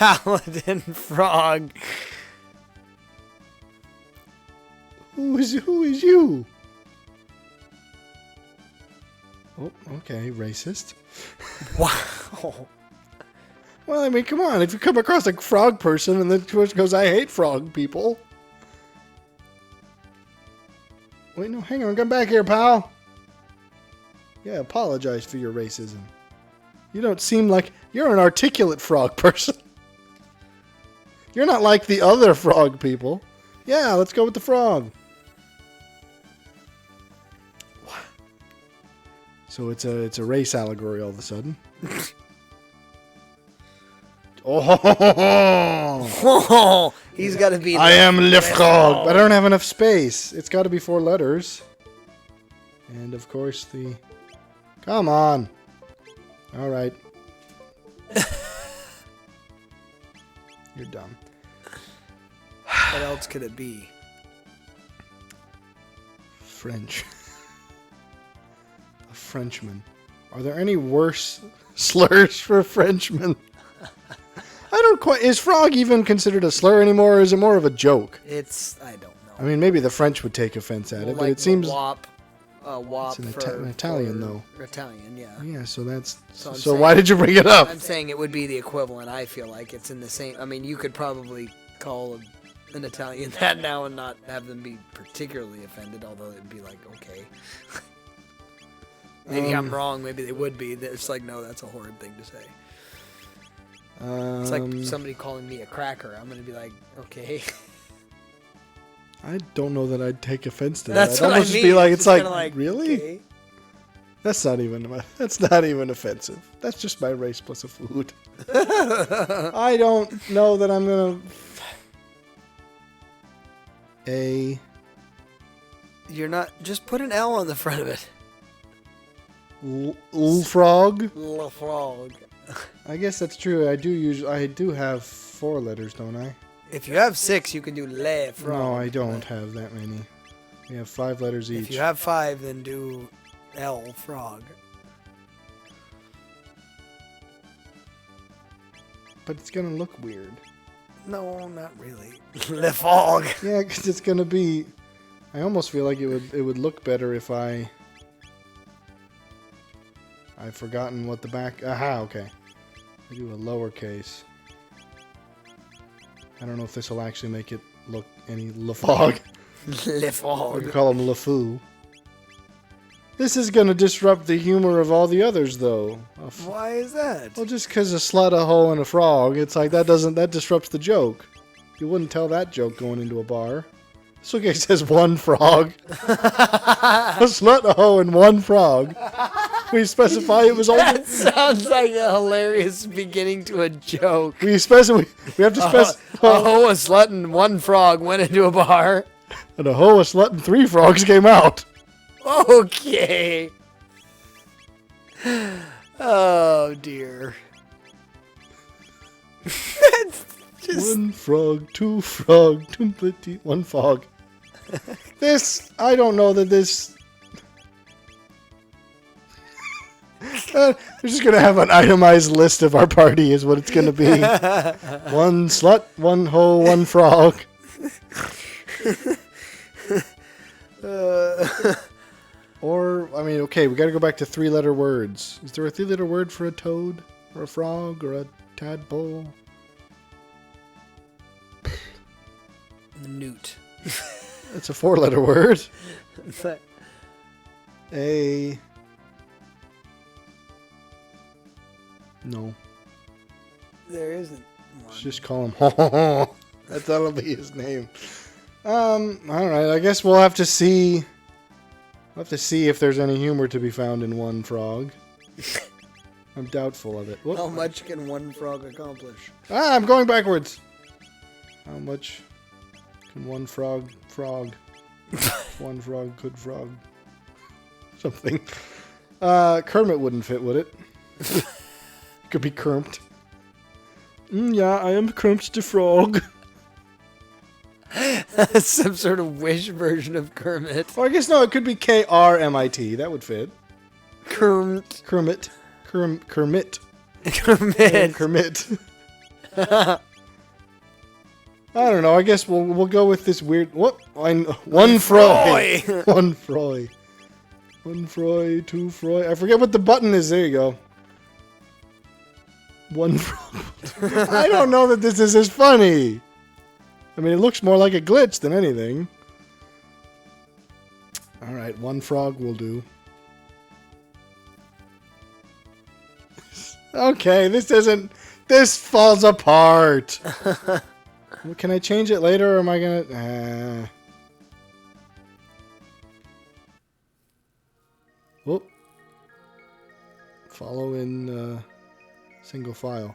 paladin frog. Who is you? Oh, okay, racist. Wow. Well, I mean, come on. If you come across a frog person and the person goes, I hate frog people. Wait, no, hang on. Come back here, pal. Yeah, apologize for your racism. You don't seem like... You're an articulate frog person. You're not like the other frog people. Yeah, let's go with the frog. So it's a race allegory all of a sudden. Oh, he's got to be... I am Le Frog, but I don't have enough space. It's got to be 4 letters. And, of course, the... Come on. All right. You're dumb. What else could it be? French. A Frenchman. Are there any worse slurs for Frenchmen? I don't quite... Is frog even considered a slur anymore, or is it more of a joke? It's... I don't know. I mean, maybe the French would take offense at it, but like it seems... Wop. It's an Italian, though. Italian, yeah. Yeah, so that's... So So why did you bring it up? I'm saying it would be the equivalent, I feel like. It's in the same... I mean, you could probably call an Italian that now and not have them be particularly offended, although it'd be like, okay. Maybe I'm wrong. Maybe they would be. It's like, no, that's a horrid thing to say. It's like somebody calling me a cracker. I'm going to be like, okay. I don't know that I'd take offense to That's that. what I'd almost I mean. be like, It's it's like, kinda really? Okay. That's not even offensive. That's just my race plus a food. I don't know that I'm going to... You're not... Just put an L on the front of it. Frog? Little frog. I guess that's true. I do have 4 letters, don't I? If you have 6, you can do le frog. No, I don't have that many. We have 5 letters each. If you have 5, then do L frog. But it's gonna look weird. No, not really. Le frog. Yeah, because it's gonna be... I almost feel like it would look better if I've forgotten what the back... Aha, okay. I do a lowercase. I don't know if this will actually make it look any LeFog. Le I frog. could call him LeFou. This is going to disrupt the humor of all the others, though. Why is that? Well, just because a slut, a hoe, and a frog, it's like that disrupts the joke. You wouldn't tell that joke going into a bar. This guy says 1 frog. A slut, a hoe, and 1 frog. We specify it was only... That sounds like a hilarious beginning to a joke. We have to specify... A hoe, a slut, and 1 frog went into a bar. And a hoe, a slut, and 3 frogs came out. Okay. Oh, dear. That's just... 1 frog, 2 frog, 2 petit, 1 frog. This... I don't know that this... We're just going to have an itemized list of our party is what it's going to be. 1 slut, 1 hoe, 1 frog. Or, I mean, okay, we got to go back to 3-letter words. Is there a 3-letter word for a toad? Or a frog? Or a tadpole? Newt. It's a 4-letter word. But No. there isn't one. Just call him That'll be his name. Alright, I guess we'll have to see. We'll have to see if there's any humor to be found in 1 frog. I'm doubtful of it. Whoop. How much can 1 frog accomplish? Ah, I'm going backwards. How much can 1 frog? 1 frog could frog. Something. Kermit wouldn't fit, would it? Could be Kermt. Yeah, I am Kermt the Frog. That's some sort of wish version of Kermit. Or I guess no, it could be KRMIT. That would fit. Kermit. Kermit. Kermit. Kermit. Kermit. I don't know. I guess we'll go with this weird. What? One Froy. One Froy. One Froy. Two Froy. I forget what the button is. There you go. One Froy. I don't know that this is as funny. I mean, it looks more like a glitch than anything. All right, one frog will do. Okay, this isn't. This falls apart. Can I change it later, or am I gonna? Whoop. Follow in single file.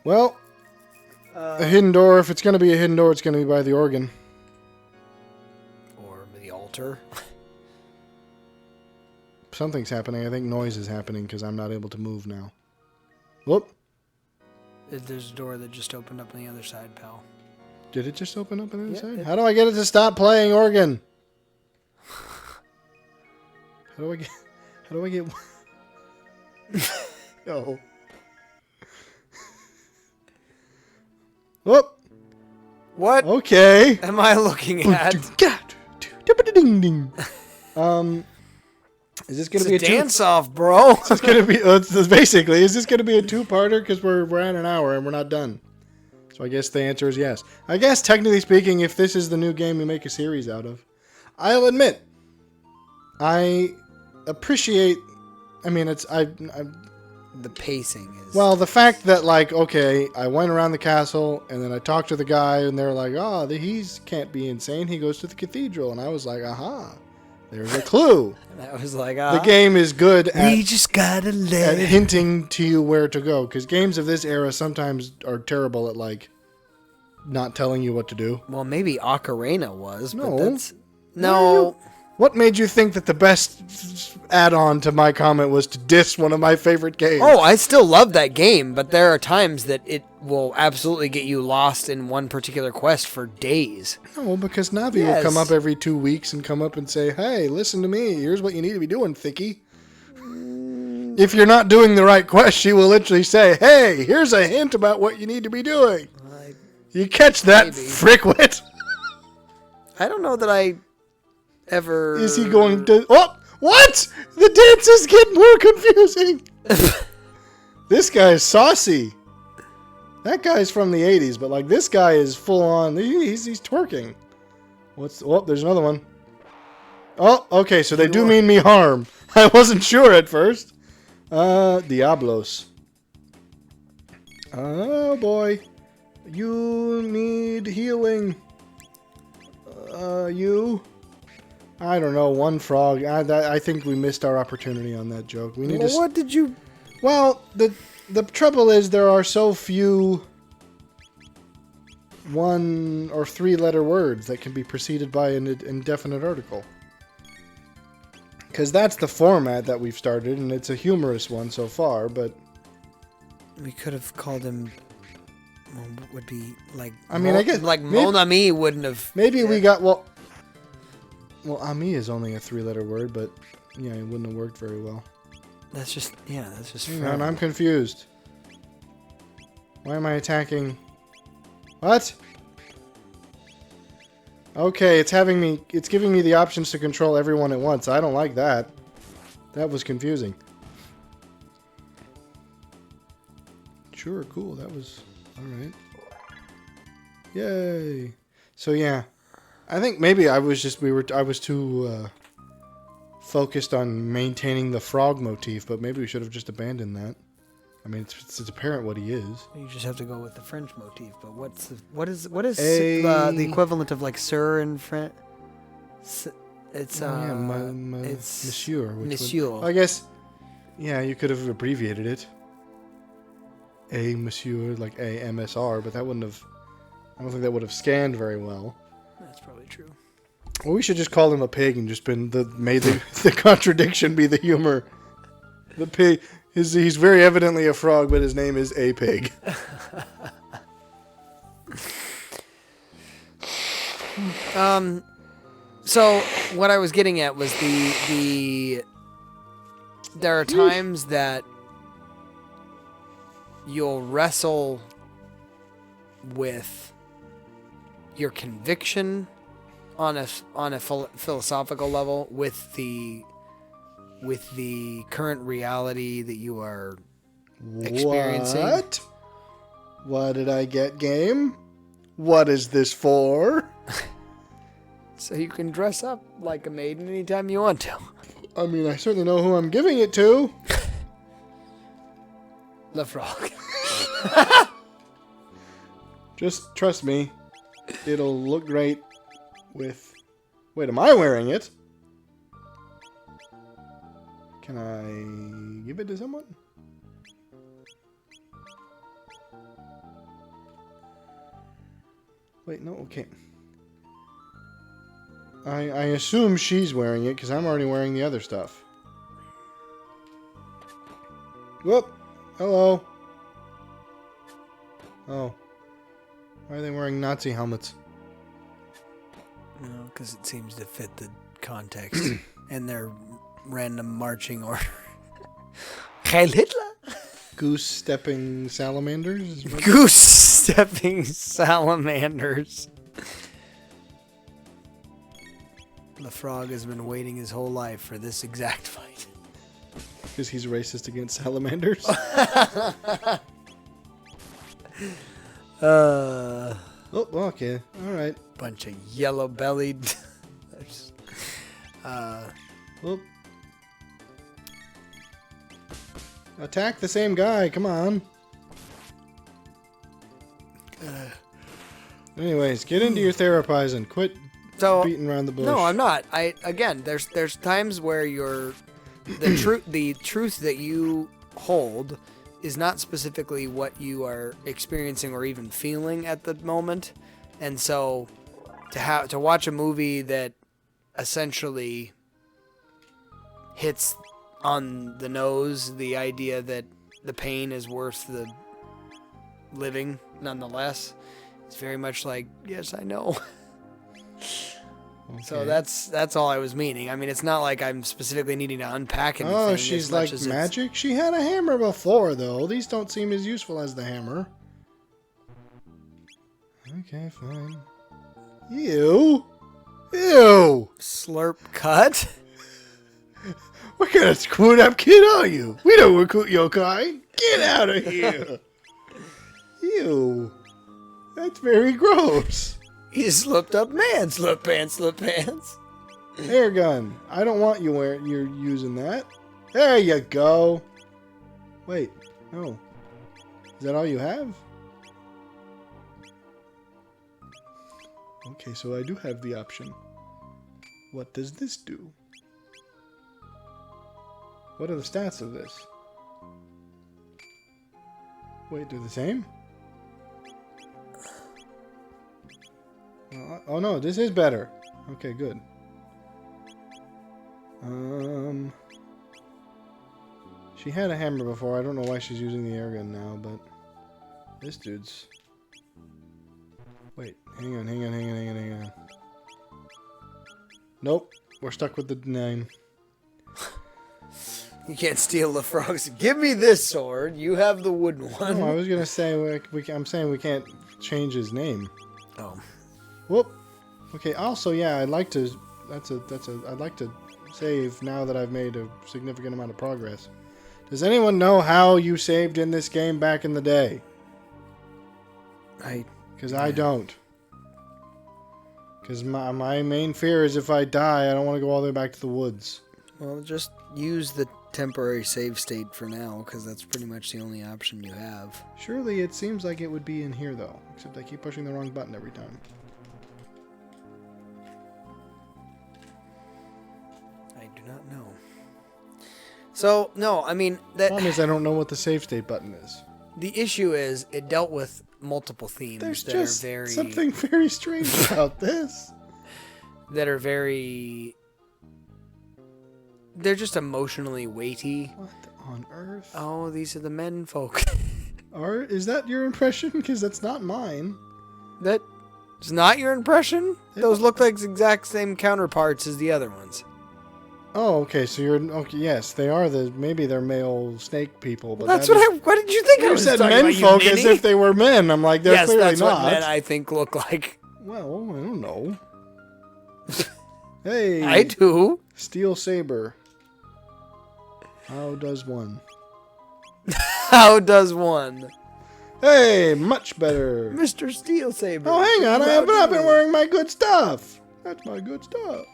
Well, a hidden door. If it's gonna be a hidden door, it's gonna be by the organ. Or the altar. Something's happening. I think noise is happening because I'm not able to move now. Whoop. There's a door that just opened up on the other side, pal. Did it just open up on the other side? It... How do I get it to stop playing organ? How do I get... No. Whoop. What? Okay. Am I looking at? Is this gonna be a dance-off, bro? Is this gonna be basically? Is this gonna be a two-parter? Because we're at an hour and we're not done. So I guess the answer is yes. I guess technically speaking, if this is the new game we make a series out of, I'll admit, I appreciate. I mean, the pacing is. Well, the fact that like, okay, I went around the castle and then I talked to the guy and they're like, oh, he's can't be insane. He goes to the cathedral, and I was like, aha. There's a clue. And I was like, the game is good we just gotta let it hinting to you where to go. Because games of this era sometimes are terrible at, like, not telling you what to do. Well, maybe Ocarina was, No. but that's... No. What made you think that the best add-on to my comment was to diss one of my favorite games? Oh, I still love that game, but there are times that it will absolutely get you lost in one particular quest for days. No, because Navi will come up every 2 weeks and come up and say, hey, listen to me. Here's what you need to be doing, thickie. If you're not doing the right quest, she will literally say, hey, here's a hint about what you need to be doing. You catch that, frickwit? I don't know that I ever... Is he going to... Oh! What? The dances get more confusing. This guy is saucy. That guy's from the 80s, but like this guy is full on. He's twerking. Oh, there's another one. Oh, okay, so they do mean me harm. I wasn't sure at first. Diablos. Oh boy. You need healing. You... I don't know, one frog. I think we missed our opportunity on that joke. We need to... What did you... Well, the trouble is there are so few 1 or 3 letter words that can be preceded by an indefinite article. Because that's the format that we've started, and it's a humorous one so far, but... We could have called him... Well, would be like... I mean, I guess... Like, Mon Ami wouldn't have... Maybe we got... Well, ami is only a 3-letter word, but yeah, it wouldn't have worked very well. That's just... Yeah, that's just... Hang on, I'm confused. Why am I attacking... What? Okay, it's giving me the options to control everyone at once. I don't like that. That was confusing. Sure, cool. That was alright. Yay. So yeah. I think maybe I was too focused on maintaining the frog motif, but maybe we should have just abandoned that. I mean, it's apparent what he is. You just have to go with the French motif. But what is the equivalent of like sir in French? It's it's monsieur. Monsieur. I guess, yeah, you could have abbreviated it. A monsieur, like a MSR, but that wouldn't have. I don't think that would have scanned very well. That's probably true. Well, we should just call him a pig and just made the contradiction be the humor. The pig. He's very evidently a frog, but his name is a pig. So what I was getting at was there are times that you'll wrestle with your conviction on a philosophical level with the current reality that you are experiencing. What did I get, game? What is this for? So you can dress up like a maiden anytime you want to. I mean, I certainly know who I'm giving it to. The frog. Just trust me. It'll look great with... Wait, am I wearing it? Can I give it to someone? Wait, no, okay. I assume she's wearing it because I'm already wearing the other stuff. Whoop! Hello. Oh. Why are they wearing Nazi helmets? No, because it seems to fit the context and their random marching order. Heil Hitler! Goose-stepping salamanders? Goose-stepping salamanders. The frog has been waiting his whole life for this exact fight. Because he's racist against salamanders? Oh, okay. Alright. Bunch of yellow-bellied... Whoop. Attack the same guy, come on. Anyways, get into your therapizing. Quit beating around the bush. No, I'm not. Again, there's times where the truth that you hold is not specifically what you are experiencing or even feeling at the moment. And so to watch a movie that essentially hits on the nose the idea that the pain is worth the living nonetheless, it's very much like, yes, I know. Okay. So that's all I was meaning. I mean, it's not like I'm specifically needing to unpack anything. Oh, she's like magic? She had a hammer before, though. These don't seem as useful as the hammer. Okay, fine. Ew. Ew. Slurp cut? What kind of screwed up kid are you? We don't recruit your kind. Get out of here. Ew. That's very gross. He's slipped up man. Slip pants, slip pants. Air gun. I don't want you're using that. There you go. Wait. No. Is that all you have? Okay, so I do have the option. What does this do? What are the stats of this? Wait, they're the same? Oh no, this is better. Okay, good. She had a hammer before. I don't know why she's using the air gun now, but this dude's... Wait, hang on. Nope, we're stuck with the 9. You can't steal the frogs. Give me this sword. You have the wooden one. No, I was gonna say I'm saying we can't change his name. Oh. Whoop. Okay. Also, yeah, I'd like to. I'd like to save now that I've made a significant amount of progress. Does anyone know how you saved in this game back in the day? Because I don't. Because my main fear is if I die, I don't want to go all the way back to the woods. Well, just use the temporary save state for now, because that's pretty much the only option you have. Surely it seems like it would be in here, though. Except I keep pushing the wrong button every time. I do not know. So, no, I mean... The problem is I don't know what the save state button is. The issue is it dealt with multiple themes that are very... something very strange about this. That are very... They're just emotionally weighty. What on earth? Oh, these are the men folk. Is that your impression? Because that's not mine. That is not your impression? Those look like the exact same counterparts as the other ones. Oh, okay. So you're okay. Yes, they are maybe they're male snake people, but That's what did you think I you was said talking men about, folk you as ninny? if they were men. I'm like, they're Yes, clearly that's not. what men I think look like. Well, I don't know. Hey, I do. Steel Saber. How does one? How does one? Hey, much better. Mr. Steel Saber. Oh, hang on. I have not been wearing. wearing my good stuff. That's my good stuff.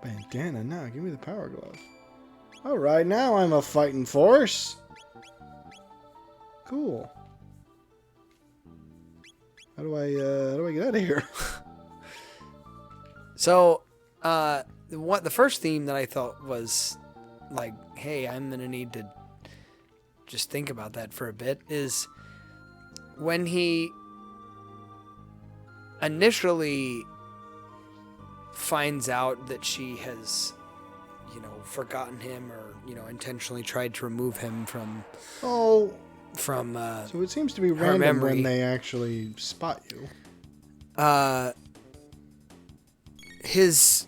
Bandana, now give me the power glove. All right, now I'm a fighting force. Cool. How do I get out of here? So, the first theme that I thought was like, hey, I'm gonna need to just think about that for a bit is when he initially finds out that she has, forgotten him or, intentionally tried to remove him from. So it seems to be random memory. when they actually spot you. His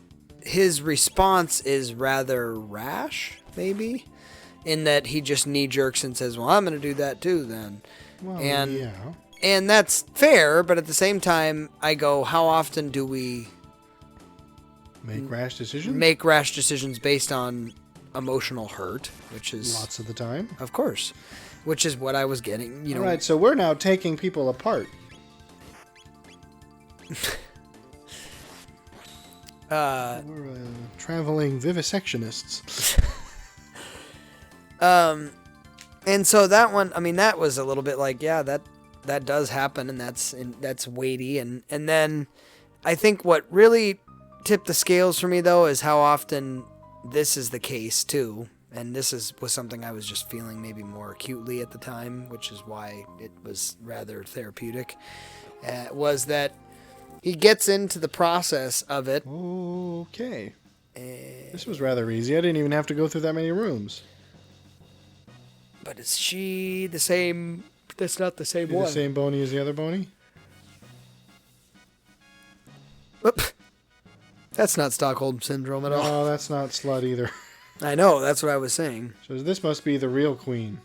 response is rather rash, maybe, in that he just knee jerks and says, "Well, I'm going to do that too." Then, Well, and yeah. and that's fair, but at the same time, I go, how often do we Make rash decisions? make rash decisions based on emotional hurt, which is Lots of the time. of course, which is what I was getting. All right, so we're now taking people apart. We're traveling vivisectionists. And so that one, I mean, that was a little bit like, yeah, that does happen, and that's weighty, and then I think what really tipped the scales for me though is how often this is the case too, and was something I was just feeling maybe more acutely at the time, which is why it was rather therapeutic. Was that he gets into the process of it. Okay. This was rather easy. I didn't even have to go through that many rooms. But is she the same? That's not the same Is one. the same Boney as the other Boney? Oop. That's not Stockholm Syndrome at all. No, that's not Slut either. I know, that's what I was saying. So this must be the real queen.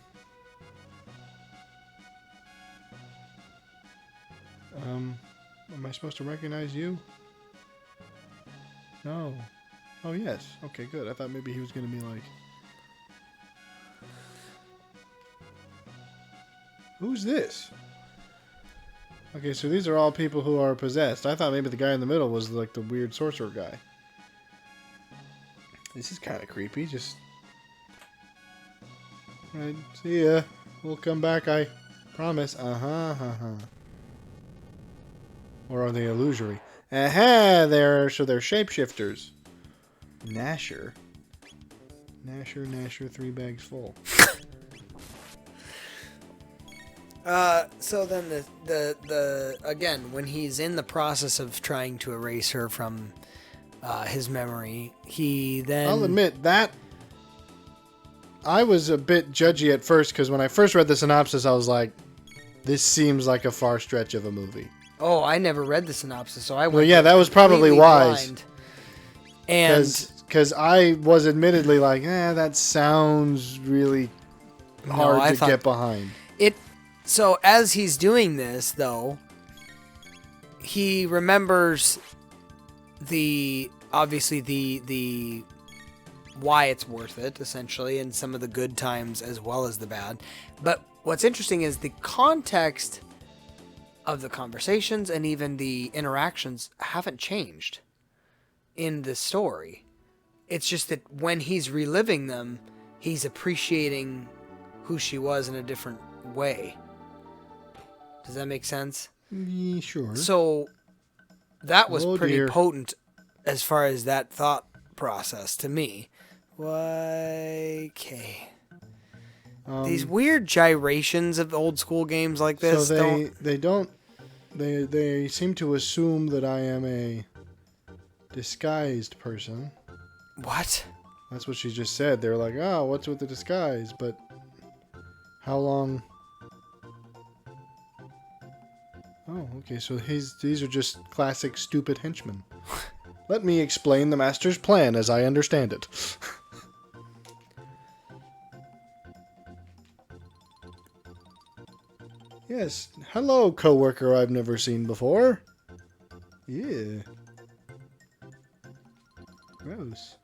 Am I supposed to recognize you? No. Oh, yes. Okay, good. I thought maybe he was going to be like... Who's this? Okay, so these are all people who are possessed. I thought maybe the guy in the middle was like the weird sorcerer guy. This is kind of creepy. Just... Alright, see ya. We'll come back, I promise. Or are they illusory? So they're shapeshifters. Nasher, 3 bags full. So then the again, when he's in the process of trying to erase her from his memory, he then... I'll admit that I was a bit judgy at first, because when I first read the synopsis, I was like, this seems like a far stretch of a movie. Oh, I never read the synopsis, so I went... Well, yeah, that was probably wise. Blind. And... Because I was admittedly like, that sounds really hard to get behind. So as he's doing this, though, he remembers obviously the why it's worth it, essentially, and some of the good times as well as the bad. But what's interesting is the context of the conversations and even the interactions haven't changed in the story. It's just that when he's reliving them, he's appreciating who she was in a different way. Does that make sense? Yeah, sure. So that was pretty dear. potent as far as that thought process to me. Okay. These weird gyrations of old school games like this. So they seem to assume that I am a disguised person. What? That's what she just said. They're like, oh, what's with the disguise? But how long? Oh, okay. So these are just classic stupid henchmen. Let me explain the master's plan as I understand it. Yes. Hello, coworker I've never seen before. Yeah. Gross.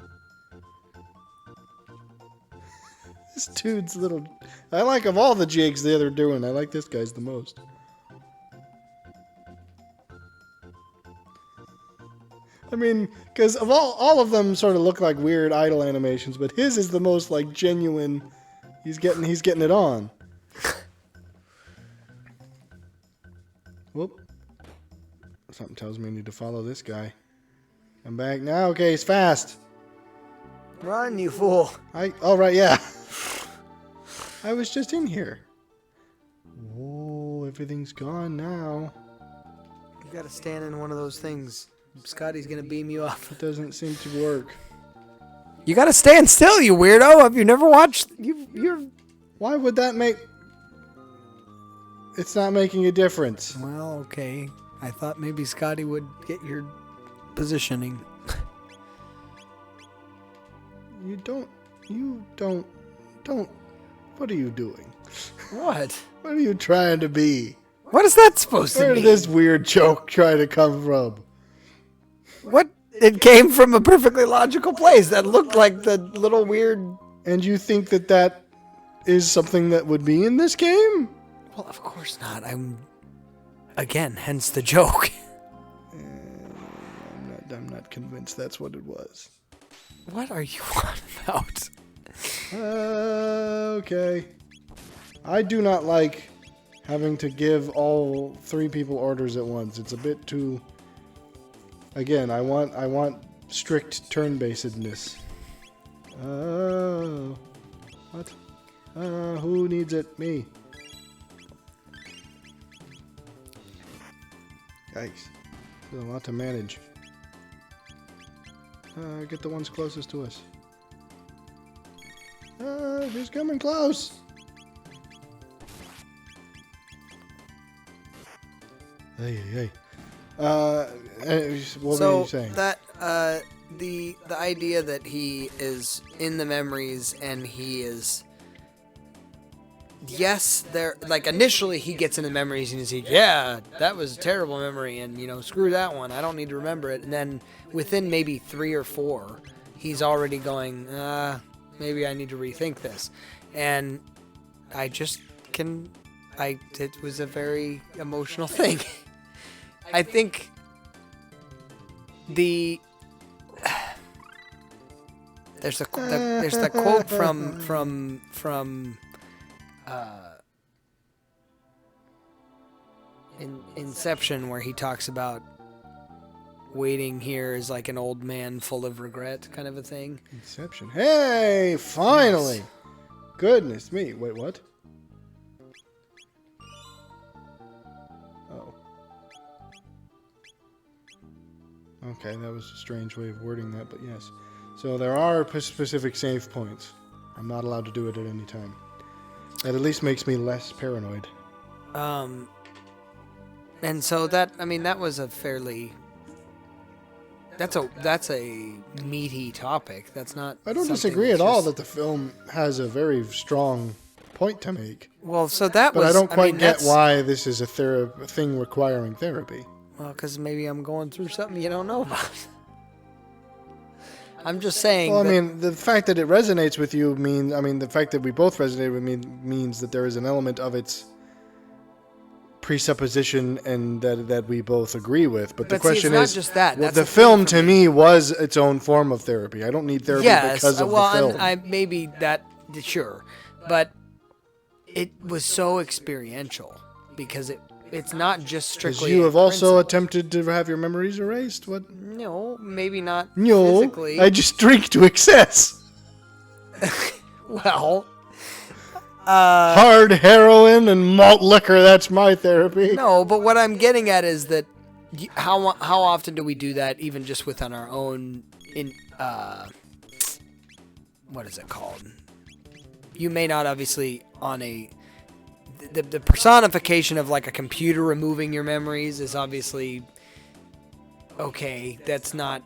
This dude's little... I like of all the jigs the other doing, I like this guy's the most. I mean, because of all of them sort of look like weird idle animations, but his is the most like genuine. He's getting it on. Whoop. Something tells me I need to follow this guy. Come back now. Okay, he's fast. Run, you fool. Oh, right, yeah. I was just in here. Oh, everything's gone now. You gotta stand in one of those things. Scotty's gonna beam you up. It doesn't seem to work. You gotta stand still, you weirdo. Have you never watched? You're. Why would that make... It's not making a difference. Well, okay. I thought maybe Scotty would get your positioning. You don't... What are you doing? What? What are you trying to be? What is that supposed to Where mean? did this weird joke try to come from? What? It came from a perfectly logical place that looked like the little weird... And you think that is something that would be in this game? Well, of course not. Again, hence the joke. I'm not convinced that's what it was. What are you on about? Okay. I do not like having to give all 3 people orders at once. It's a bit too... Again, I want strict turn-basedness. Oh. What? Who needs it? Me. Yikes. There's a lot to manage. Get the ones closest to us. She's coming close. Hey. What were you saying? That the idea that he is in the memories and he is, yes, there, like initially he gets in the memories and he's like, yeah, that was a terrible memory, and screw that one, I don't need to remember it. And then within maybe 3 or 4, he's already going, maybe I need to rethink this. And it was a very emotional thing. I think there's the quote from Inception where he talks about waiting here is like an old man full of regret, kind of a thing. Inception. Hey, finally! Yes. Goodness me. Wait, what? Oh. Okay, that was a strange way of wording that, but yes. So there are specific save points. I'm not allowed to do it at any time. That at least makes me less paranoid. And so that was a fairly... That's a meaty topic. That's not... I don't disagree at all that the film has a very strong point to make. Well, so that but was... I don't quite get why this is a thing requiring therapy. Well, because maybe I'm going through something you don't know about. I'm just saying... Well, the fact that it resonates with you the fact that we both resonate with me means that there is an element of its presupposition and that we both agree with. But the question it's not is, just that. That's the film to me was its own form of therapy. I don't need therapy because of the film. Maybe that, sure, but it was so experiential because it's not just strictly. You have also attempted to have your memories erased. What? No, maybe not. No, physically. I just drink to excess. Well. Hard heroin and malt liquor, that's my therapy. No, but what I'm getting at is that how often do we do that even just within our own what is it called? You may not obviously on the personification of like a computer removing your memories is obviously okay. That's not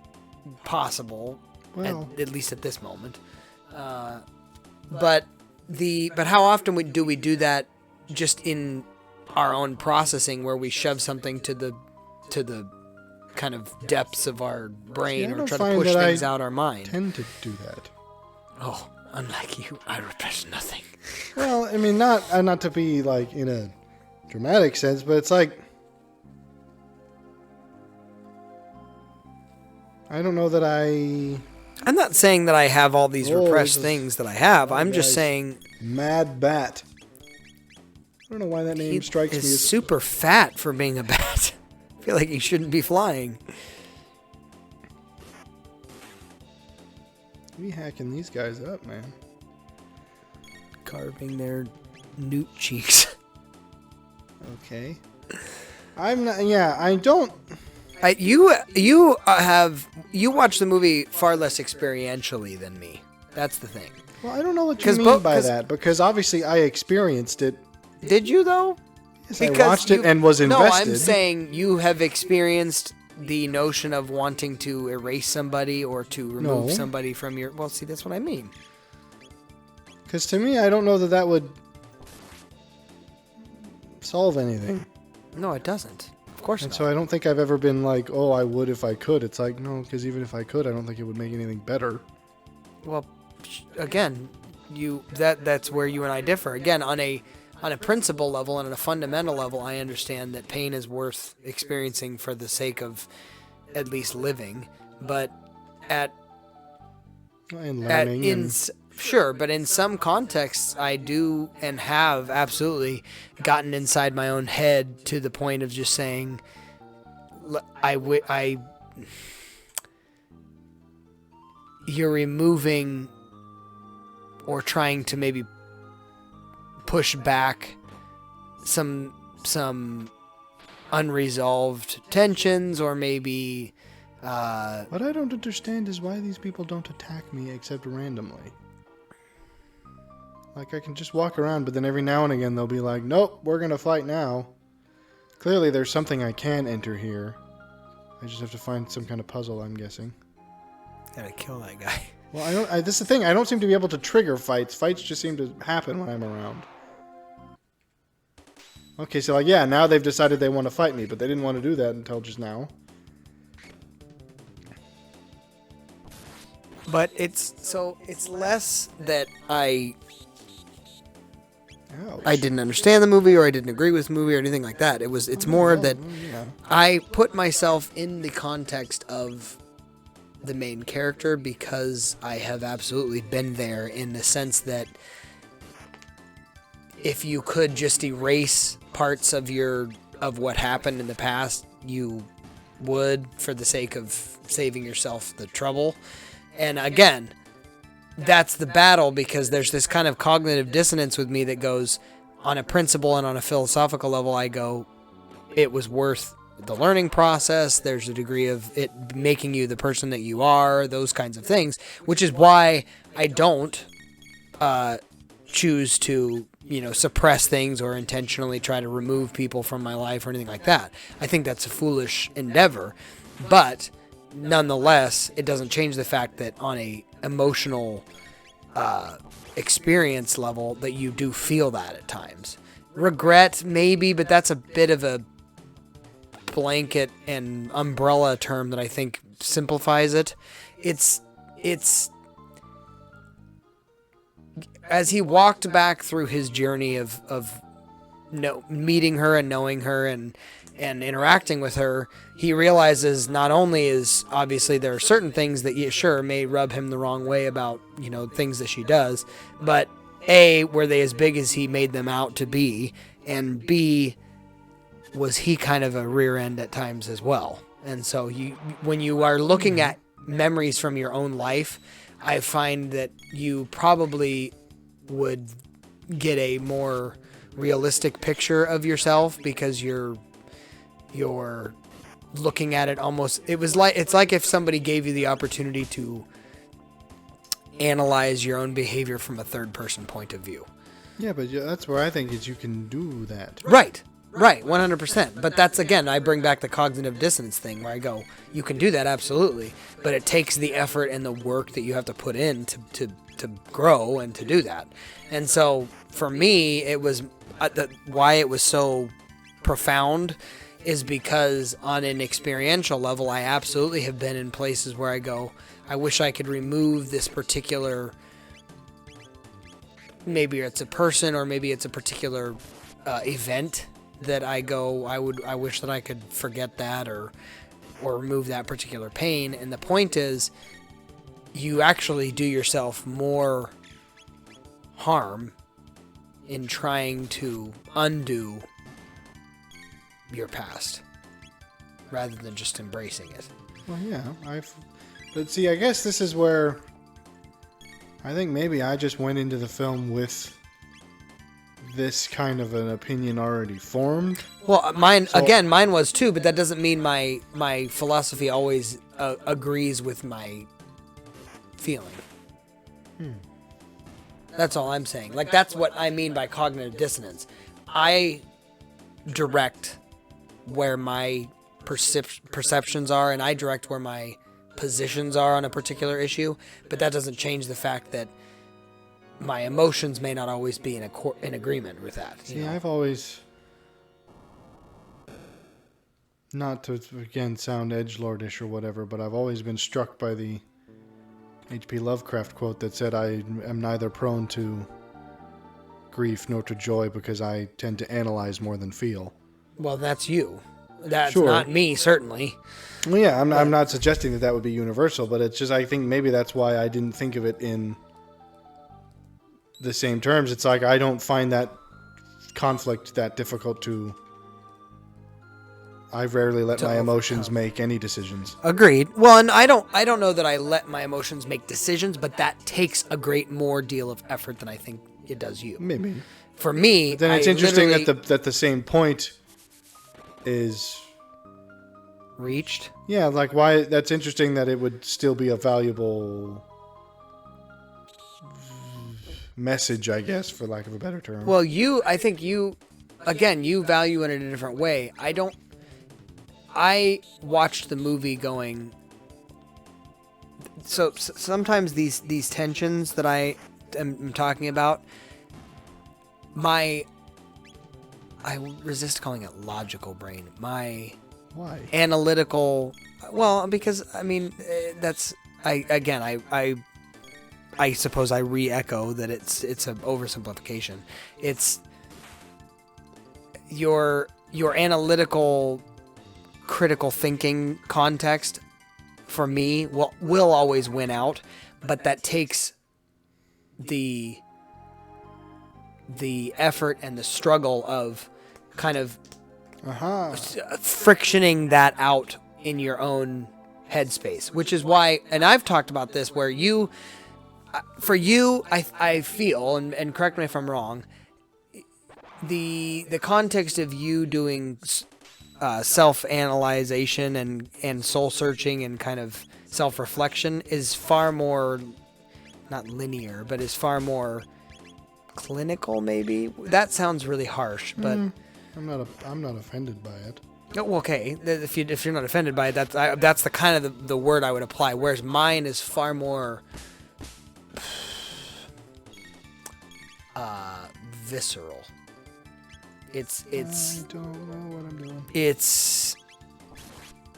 possible, Well, at least at this moment. But how often do we do that just in our own processing, where we shove something to the kind of depths of our brain, or try to push things out our mind? Tend to do that. Oh, unlike you, I repress nothing. Well, I mean, not to be like in a dramatic sense, but it's like, I don't know that I'm not saying that I have all these repressed this things that I have. I'm just guy's saying Mad Bat. I don't know why that name strikes me is as super fat for being a bat. I feel like he shouldn't be flying. We hacking these guys up, man. Carving their newt cheeks. Okay. I'm not. Yeah, I don't. You watch the movie far less experientially than me. That's the thing. Well, I don't know what you mean by that, because obviously I experienced it. Did you though? Yes, I watched it and was invested. No, I'm saying you have experienced the notion of wanting to erase somebody or to remove somebody from your... Well, see, that's what I mean. Because to me, I don't know that would solve anything. No, it doesn't. Of course not. So I don't think I've ever been like, oh, I would if I could. It's like, no, because even if I could, I don't think it would make anything better. Well, again, that's where you and I differ. Again, on a principle level and on a fundamental level, I understand that pain is worth experiencing for the sake of at least living. But sure, but in some contexts, I do and have absolutely gotten inside my own head to the point of just saying, you're removing or trying to maybe push back some unresolved tensions, or maybe what I don't understand is why these people don't attack me except randomly. Like, I can just walk around, but then every now and again they'll be like, nope, we're gonna fight now. Clearly there's something I can enter here. I just have to find some kind of puzzle, I'm guessing. Gotta kill that guy. Well, this is the thing, I don't seem to be able to trigger fights. Fights just seem to happen when I'm around. Okay, so like, yeah, now they've decided they want to fight me, but they didn't want to do that until just now. But it's less that I didn't understand the movie, or I didn't agree with the movie, or anything like that. It's more that I put myself in the context of the main character, because I have absolutely been there, in the sense that if you could just erase parts of what happened in the past, you would, for the sake of saving yourself the trouble. And again, that's the battle, because there's this kind of cognitive dissonance with me that goes, on a principle and on a philosophical level, I go, it was worth the learning process. There's a degree of it making you the person that you are, those kinds of things, which is why I don't choose to, suppress things or intentionally try to remove people from my life or anything like that. I think that's a foolish endeavor, but nonetheless, it doesn't change the fact that on a emotional experience level, that you do feel that at times. Regret, maybe, but that's a bit of a blanket and umbrella term that I think simplifies it. It's as he walked back through his journey of meeting her and knowing her and interacting with her, he realizes not only is obviously there are certain things that may rub him the wrong way about, things that she does, but A, were they as big as he made them out to be, and B, was he kind of a rear end at times as well. And so when you are looking at memories from your own life, I find that you probably would get a more realistic picture of yourself, because you're looking at it almost, it's like if somebody gave you the opportunity to analyze your own behavior from a third person point of view. Yeah, but that's where I think is you can do that. Right. Right, 100%. But that's, again, I bring back the cognitive dissonance thing where I go, you can do that, absolutely. But it takes the effort and the work that you have to put in to grow and to do that. And so for me, it was why it was so profound is because on an experiential level, I absolutely have been in places where I go, I wish I could remove this particular, maybe it's a person or maybe it's a particular event that I go, I wish that I could forget that or remove that particular pain. And the point is, you actually do yourself more harm in trying to undo your past rather than just embracing it. Well, yeah, but see, I guess this is where I think maybe I just went into the film with this kind of an opinion already formed. Well, mine was too, but that doesn't mean my philosophy always agrees with my feeling. That's all I'm saying. Like, that's what I mean by cognitive dissonance. I direct where my perceptions are, and I direct where my positions are on a particular issue, but that doesn't change the fact that my emotions may not always be in agreement with that. See, I've always, not to again sound edgelordish or whatever, but I've always been struck by the H.P. Lovecraft quote that said, I am neither prone to grief nor to joy because I tend to analyze more than feel. Well, that's you. That's sure. Not me, certainly. Well, yeah, I'm not suggesting that would be universal, but it's just, I think maybe that's why I didn't think of it in the same terms. It's like I don't find that conflict that difficult to... I rarely let my emotions make any decisions. Agreed. Well, and I don't know that I let my emotions make decisions, but that takes a great more deal of effort than I think it does you. Maybe. For me, then it's interesting that the same point is reached. Yeah, like why that's interesting that it would still be a valuable message, I guess, for lack of a better term. Well, I think you value it in a different way. I watched the movie going. So sometimes these tensions that I am talking about, I resist calling it logical brain. My why analytical. Well, because I mean that's I suppose I re-echo that it's an oversimplification. It's your analytical, critical thinking context for me will always win out, but that takes the effort and the struggle of kind of frictioning that out in your own headspace, which is why, and I've talked about this, where for you, I feel, and correct me if I'm wrong, the context of you doing self-analyzation and soul-searching and kind of self-reflection is far more, not linear, but is far more clinical, maybe? That sounds really harsh, but... I'm not offended by it. Oh, okay. If you're not offended by it, that's the kind of the word I would apply, whereas mine is far more... visceral. It's I don't know what I'm doing. It's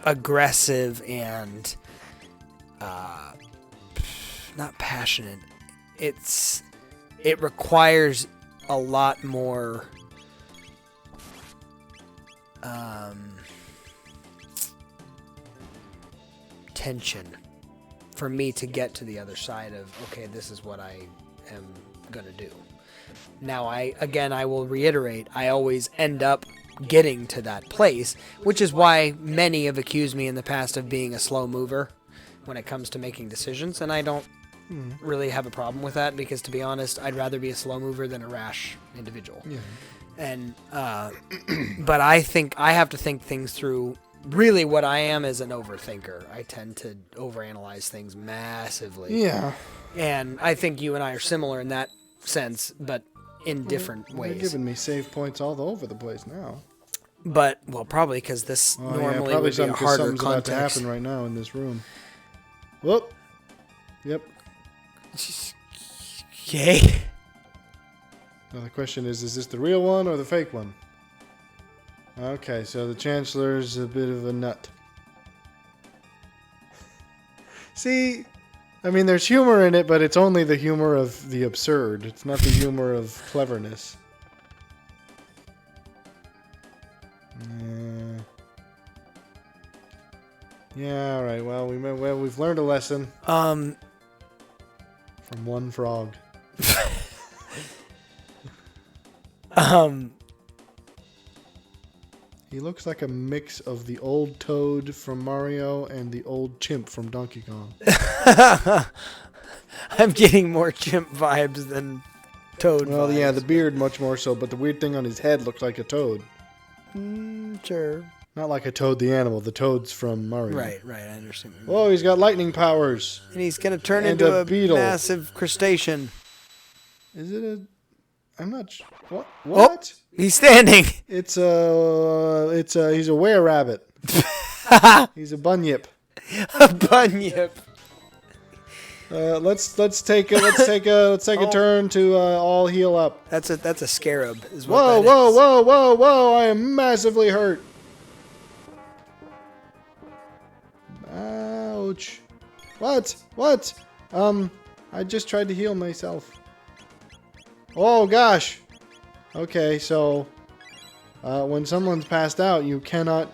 aggressive and not passionate. It requires a lot more tension for me to get to the other side of, okay, this is what I am going to do. Now, I will reiterate, I always end up getting to that place, which is why many have accused me in the past of being a slow mover when it comes to making decisions, and I don't really have a problem with that, because to be honest, I'd rather be a slow mover than a rash individual. Yeah. And but I think I have to think things through. Really, what I am is an overthinker. I tend to overanalyze things massively. Yeah. And I think you and I are similar in that sense, but in different ways. You're giving me save points all over the place now. But, well, probably because this normally would be a harder something's about to context. happen right now in this room. Whoop. Yep. Okay. Now the question is this the real one or the fake one? Okay, so the Chancellor's a bit of a nut. See, I mean, there's humor in it, but it's only the humor of the absurd. It's not the humor of cleverness. Yeah, all right. Well, we've learned a lesson. From one frog. He looks like a mix of the old Toad from Mario and the old Chimp from Donkey Kong. I'm getting more Chimp vibes than Toad Well, vibes. yeah, the beard much more so, but the weird thing on his head looks like a toad. Sure. Not like a Toad the animal. The Toad's from Mario. Right, I understand. Whoa, he's got lightning powers. And he's going to turn And into a a beetle. massive crustacean. Is it a... I'm not sure. What? He's standing. He's a were-rabbit. He's a bunyip. A bunyip. Let's take a turn to all heal up. That's a scarab. Is what Whoa! I am massively hurt. Ouch. What? I just tried to heal myself. Oh gosh. Okay, so when someone's passed out, you cannot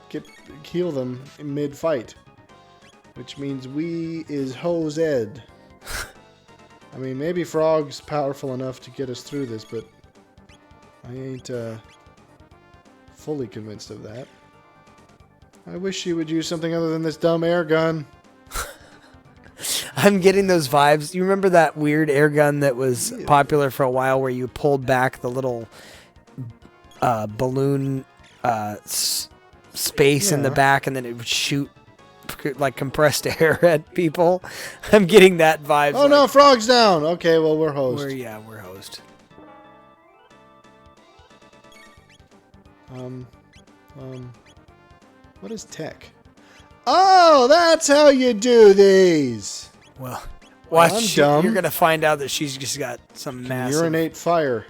heal them in mid-fight, which means we is hose ed. I mean, maybe Frog's powerful enough to get us through this, but I ain't fully convinced of that. I wish she would use something other than this dumb air gun. I'm getting those vibes. You remember that weird air gun that was popular for a while where you pulled back the little balloon space in the back and then it would shoot like compressed air at people? I'm getting that vibe. Oh no, Frog's down! Okay, well, we're hosed. We're hosed. What is tech? Oh, that's how you do these! Well, watch. dumb. You're gonna find out that she's just got some massive. Urinate fire.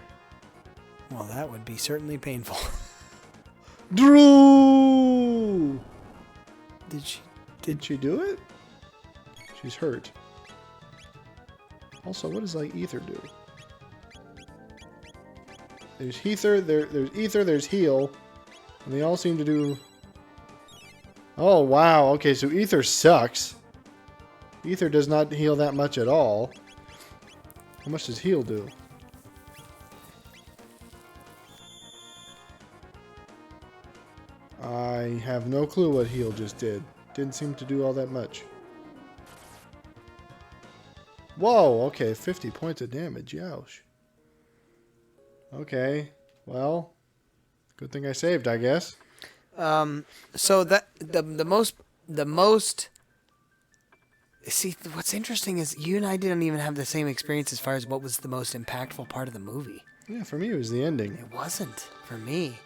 Well, that would be certainly painful. Drew! Did she do it? She's hurt. Also, what does like ether do? There's ether, there's ether, there's heal, and they all seem to do. Oh wow! Okay, so ether sucks. Ether does not heal that much at all. How much does heal do? I have no clue what heal just did. Didn't seem to do all that much. Whoa, okay, 50 points of damage, youch. Okay, well, good thing I saved, I guess. So that the most. See, what's interesting is you and I didn't even have the same experience as far as what was the most impactful part of the movie. Yeah, for me it was the ending. It wasn't for me.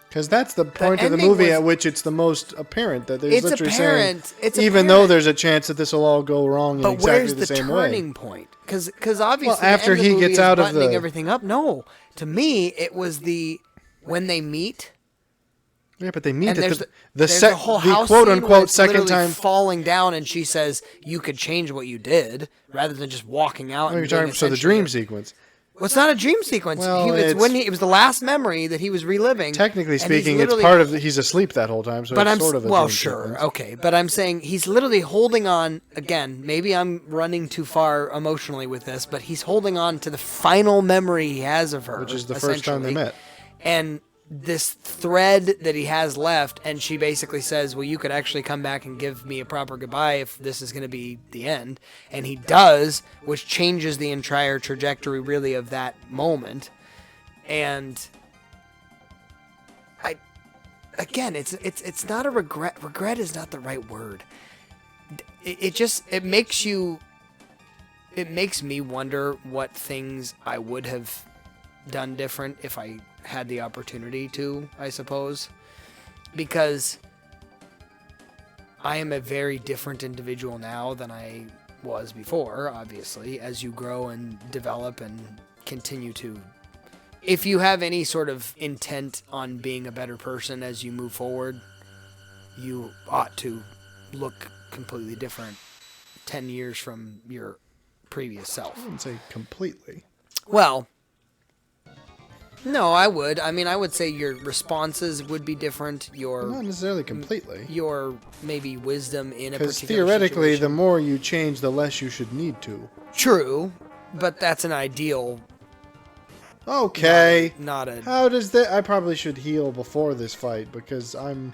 Because that's the point of the movie at which it's the most apparent that there's literally saying, even though there's a chance that this will all go wrong in exactly the same way. But where's the turning point? Because obviously, well, after the end of the he movie gets is out of buttoning the everything up. No, to me, it was when they meet. Yeah, but they meet And at the whole house quote scene where unquote it's second literally time falling down, and she says you could change what you did rather than just walking out. Oh, you're talking so the dream sequence. Well, it's not a dream sequence. Well, it was the last memory that he was reliving. Technically speaking, it's part of he's asleep that whole time, so it's sort of a dream sequence. Okay, but I'm saying he's literally holding on again. Maybe I'm running too far emotionally with this, but he's holding on to the final memory he has of her, which is the first time they met. And this thread that he has left, and she basically says, well, you could actually come back and give me a proper goodbye if this is going to be the end. And he does, which changes the entire trajectory really of that moment. And it's not a regret. Regret is not the right word. It makes me wonder what things I would have done different if I had the opportunity to, I suppose, because I am a very different individual now than I was before, obviously, as you grow and develop and continue to. If you have any sort of intent on being a better person as you move forward, you ought to look completely different 10 years from your previous self. I wouldn't say completely. Well, no, I would. I mean, I would say your responses would be different. Not necessarily completely. Your maybe wisdom in a particular Because theoretically, situation. the more you change, the less you should need to. True, but that's an ideal. Okay. Not a. How does that... I probably should heal before this fight, because I'm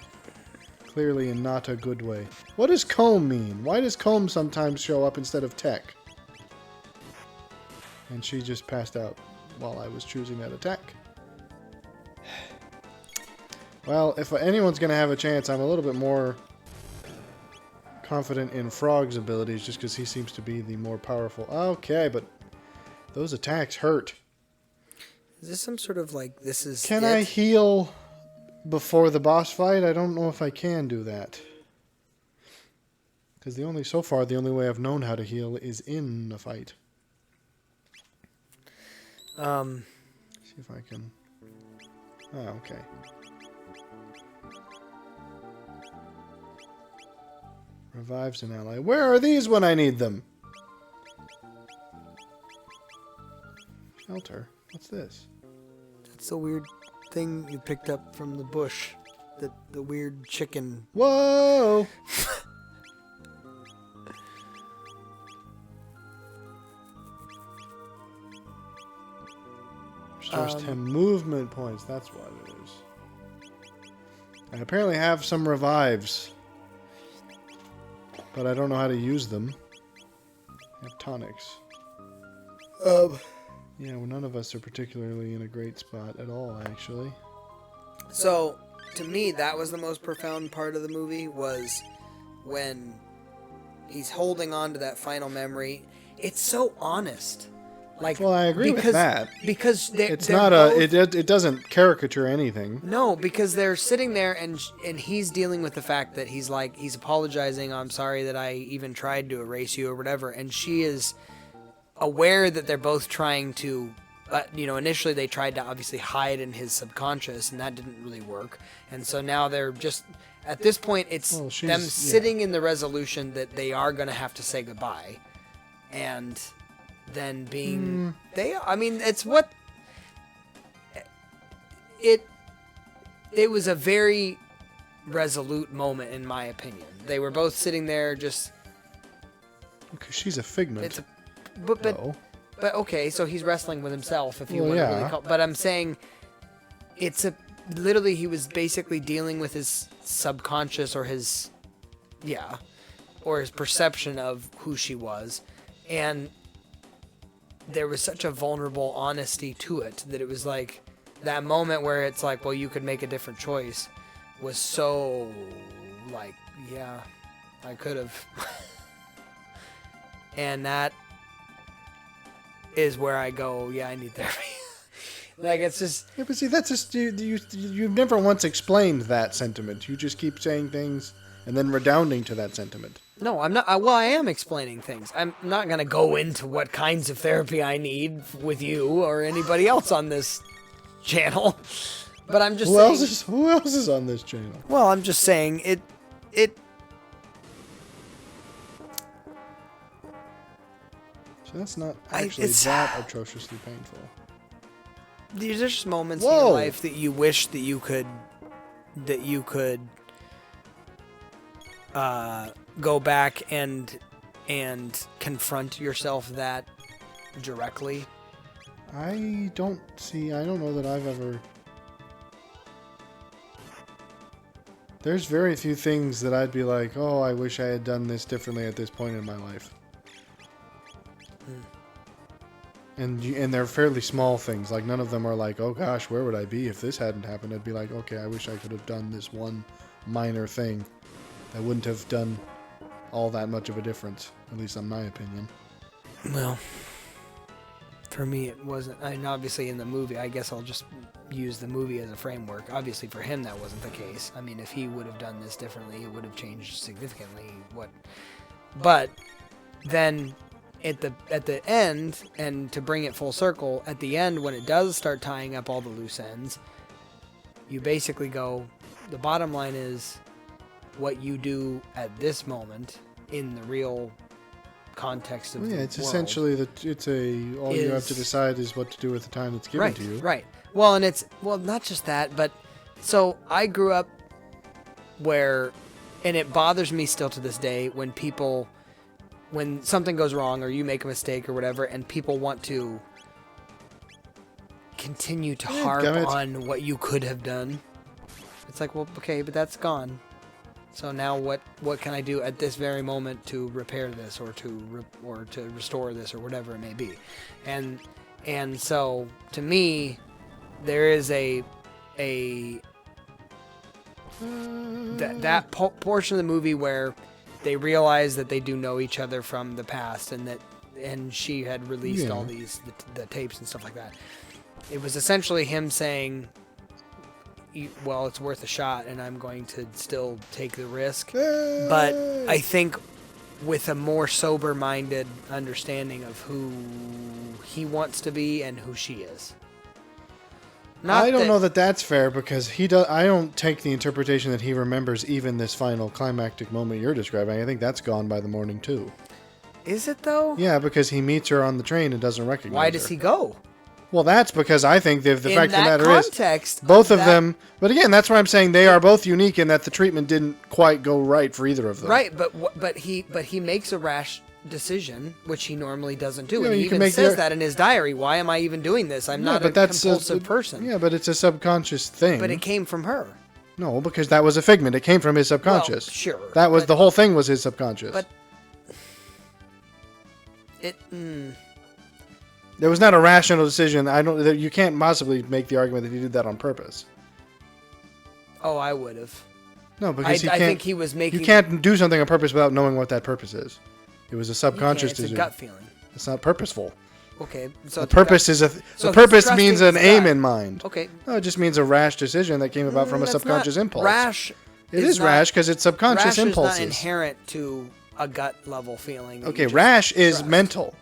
clearly in not a good way. What does comb mean? Why does comb sometimes show up instead of tech? And she just passed out while I was choosing that attack. Well, if anyone's going to have a chance, I'm a little bit more confident in Frog's abilities, just because he seems to be the more powerful. Okay, but those attacks hurt. Is this some sort of like this is? Can I heal before the boss fight? I don't know if I can do that. Because so far, the only way I've known how to heal is in a fight. See if I can... Oh, okay. Revives an ally. Where are these when I need them? Shelter. What's this? That's the weird thing you picked up from the bush. The weird chicken. Whoa! Restores 10 movement points. That's what it is. I apparently have some revives. But I don't know how to use them. I have tonics. Yeah, well, none of us are particularly in a great spot at all, actually. So, to me, that was the most profound part of the movie, was when he's holding on to that final memory. It's so honest. Like, well, I agree with that. Because it's not both, it doesn't caricature anything. No, because they're sitting there and he's dealing with the fact that he's apologizing. I'm sorry that I even tried to erase you or whatever. And she is aware that they're both trying to, initially they tried to obviously hide in his subconscious, and that didn't really work. And so now they're just, at this point, it's them sitting in the resolution that they are going to have to say goodbye. And then being, it's what, it was a very resolute moment in my opinion. They were both sitting there just. Because she's a figment. But okay, so he's wrestling with himself, if you want to really call. But I'm saying, literally he was basically dealing with his subconscious or his perception of who she was, and there was such a vulnerable honesty to it that it was like that moment where it's like, well, you could make a different choice, was so like, yeah, I could have. And that is where I go, yeah, I need therapy. Like, it's just... Yeah, but see, that's just... You've never once explained that sentiment. You just keep saying things and then redounding to that sentiment. No, I'm not... Well, I am explaining things. I'm not going to go into what kinds of therapy I need with you or anybody else on this channel. But I'm just saying... Who else is on this channel? Well, I'm just saying it... So that's not actually that atrociously painful. There's just moments in your life that you wish that you could go back and confront yourself that directly. I don't know that I've ever... There's very few things that I'd be like, oh, I wish I had done this differently at this point in my life. And they're fairly small things. Like, none of them are like, oh gosh, where would I be if this hadn't happened? I'd be like, okay, I wish I could have done this one minor thing that wouldn't have done all that much of a difference, at least in my opinion. Well, For me, it wasn't. I mean, obviously in the movie, I guess I'll just use the movie as a framework. Obviously for him, that wasn't the case. I mean, if he would have done this differently, it would have changed significantly. But then at the end, and to bring it full circle, at the end when it does start tying up all the loose ends, you basically go, the bottom line is what you do at this moment in the real context of the it's world essentially all you have to decide is what to do with the time that's given to you. Right. Well, and it's not just that, but so I grew up where, and it bothers me still to this day when something goes wrong or you make a mistake or whatever, and people want to continue to harp on what you could have done. It's like, well, okay, but that's gone. So now what can I do at this very moment to repair this or to restore this or whatever it may be? And so to me, there is that portion of the movie where they realize that they do know each other from the past, and she had released all these the tapes and stuff like that. It was essentially him saying, well, it's worth a shot, and I'm going to still take the risk. But I think with a more sober-minded understanding of who he wants to be and who she is. I don't know that that's fair, because I don't take the interpretation that he remembers even this final climactic moment you're describing. I think that's gone by the morning, too. Is it, though? Yeah, because he meets her on the train and doesn't recognize her. Why does he go? Well, that's because I think the fact of the matter context, is both of them. But again, that's why I'm saying they are both unique in that the treatment didn't quite go right for either of them. Right, but he makes a rash decision, which he normally doesn't do, Yeah, and he even says that in his diary. Why am I even doing this? I'm not a compulsive person. Yeah, but it's a subconscious thing. But it came from her. No, because that was a figment. It came from his subconscious. Well, sure. That was the whole thing was his subconscious. But there was not a rational decision. You can't possibly make the argument that he did that on purpose. Oh, I would have. No, because I think he was making. You can't do something on purpose without knowing what that purpose is. It was a subconscious decision. It's a gut feeling. It's not purposeful. Okay, so the purpose means an aim in mind. Okay. No, it just means a rash decision that came about from a subconscious impulse. Rash. It is rash because it's subconscious impulses. Rash is not inherent to a gut level feeling. Okay, rash is mental.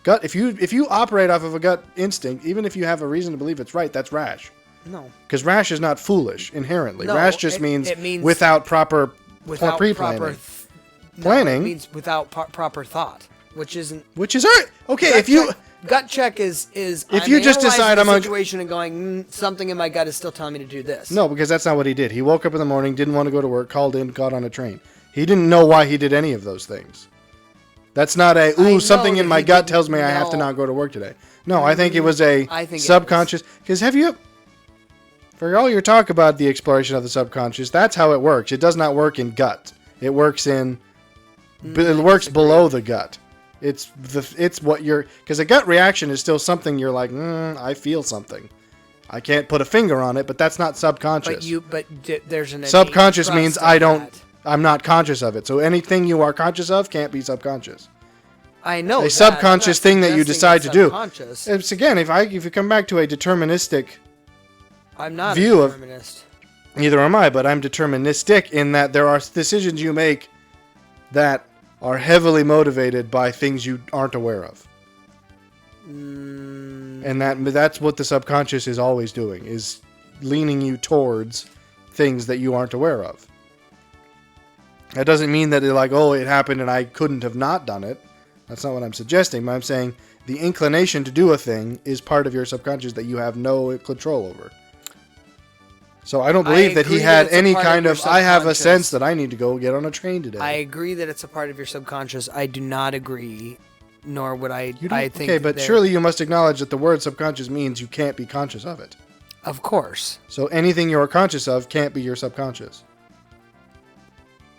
Gut. If you operate off of a gut instinct, even if you have a reason to believe it's right, that's rash. No. Because rash is not foolish inherently. No, rash just means without proper pre-planning. Planning. It means without proper thought, which is alright. Okay, gut check is if you just decide I'm in a situation and going something in my gut is still telling me to do this. No, because that's not what he did. He woke up in the morning, didn't want to go to work, called in, got on a train. He didn't know why he did any of those things. That's not something in my gut tells me I have to not go to work today. No, I think it was a subconscious. Because for all your talk about the exploration of the subconscious, that's how it works. It does not work in gut. It works below the gut. It's what because a gut reaction is still something you're like, I feel something. I can't put a finger on it, but that's not subconscious. But there's an subconscious means I'm not conscious of it. So anything you are conscious of can't be subconscious. I know a subconscious thing that you decide to do. It's again, if you come back to a deterministic, I'm not view a determinist. Neither am I, but I'm deterministic in that there are decisions you make that are heavily motivated by things you aren't aware of. And that's what the subconscious is always doing, is leaning you towards things that you aren't aware of. That doesn't mean that they're like, it happened and I couldn't have not done it. That's not what I'm suggesting, but I'm saying the inclination to do a thing is part of your subconscious that you have no control over. So I don't believe that he had any kind of, I have a sense that I need to go get on a train today. I agree that it's a part of your subconscious. I do not agree, nor would I think... Okay, but surely you must acknowledge that the word subconscious means you can't be conscious of it. Of course. So anything you're conscious of can't be your subconscious.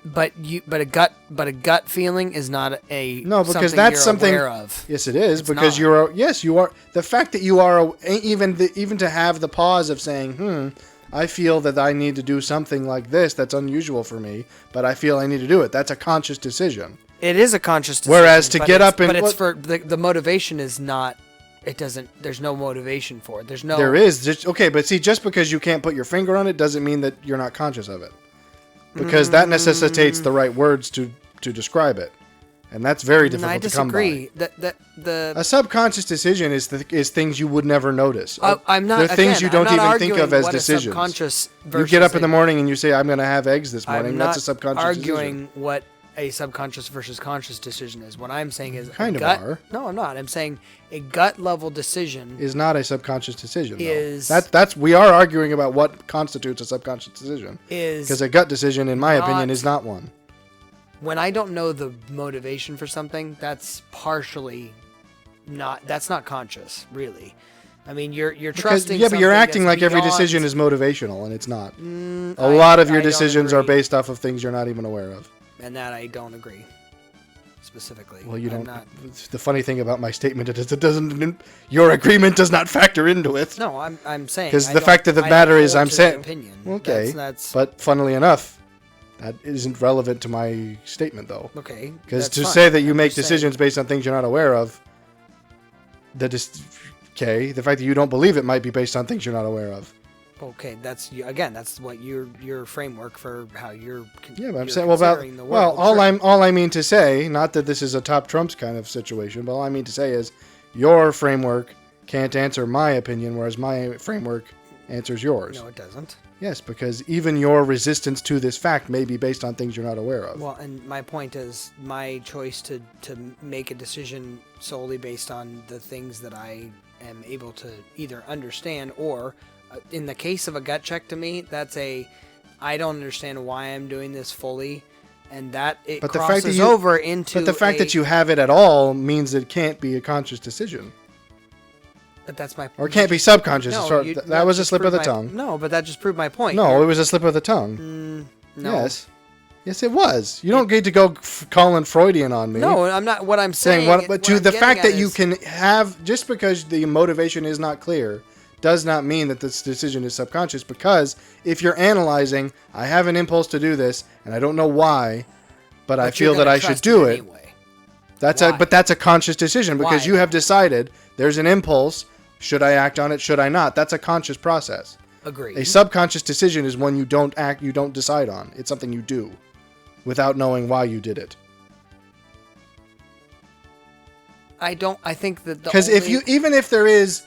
But a gut feeling is not because that's something aware of. Yes, it is, because you are. The fact that you are even to have the pause of saying, I feel that I need to do something like this that's unusual for me, but I feel I need to do it. That's a conscious decision. It is a conscious decision. Whereas to get up and... But it's for... The motivation is not it doesn't. There's no motivation for it. There's no. There is. Okay, but see, just because you can't put your finger on it doesn't mean that you're not conscious of it. Because that necessitates the right words to describe it. And that's very difficult to come by. I disagree. A subconscious decision is things you would never notice. I'm not. They're things you don't even think of as what decisions. Subconscious you get up in the morning and you say, "I'm going to have eggs this morning." I'm That's not a subconscious arguing decision. what a subconscious versus conscious decision is. What I'm saying is Kind a of gut. are. No, I'm not. I'm saying a gut level decision is not a subconscious decision. Is that's we are arguing about what constitutes a subconscious decision. Is because a gut decision, in my opinion, is not one. When I don't know the motivation for something, that's partially not. That's not conscious, really. I mean, you're trusting. Yeah, but you're acting like every beyond... decision is motivational, and it's not. A lot of your decisions are based off of things you're not even aware of. And that I don't agree. Specifically. Well, you don't. The funny thing about my statement is it doesn't. Your agreement does not factor into it. No, I'm saying. Because the fact of the matter is, I'm saying. Opinion. Okay. That's... But funnily enough, that isn't relevant to my statement, though. Okay. Because to say that you make decisions based on things you're not aware of, okay, the fact that you don't believe it might be based on things you're not aware of. Okay, that's what your framework for how you're. Yeah, but I'm saying all I mean to say, not that this is a top trumps kind of situation, but all I mean to say is, your framework can't answer my opinion, whereas my framework answers yours. No, it doesn't. Yes, because even your resistance to this fact may be based on things you're not aware of. Well, and my point is my choice to make a decision solely based on the things that I am able to either understand or, in the case of a gut check to me, I don't understand why I'm doing this fully, and that it crosses over into. But the fact that you have it at all means it can't be a conscious decision. But that's my. Or it can't be subconscious. No, that was a slip of the tongue. No, but that just proved my point. No, it was a slip of the tongue. No. Yes, it was. You don't get to go calling Freudian on me. No, I'm not. What I'm saying. But to the fact that you can have, just because the motivation is not clear, does not mean that this decision is subconscious. Because if you're analyzing, I have an impulse to do this, and I don't know why, but I feel that I should do it. Anyway. But that's a conscious decision because you have decided there's an impulse. Should I act on it? Should I not? That's a conscious process. Agreed. A subconscious decision is one you don't decide on. It's something you do without knowing why you did it. I think that because even if there is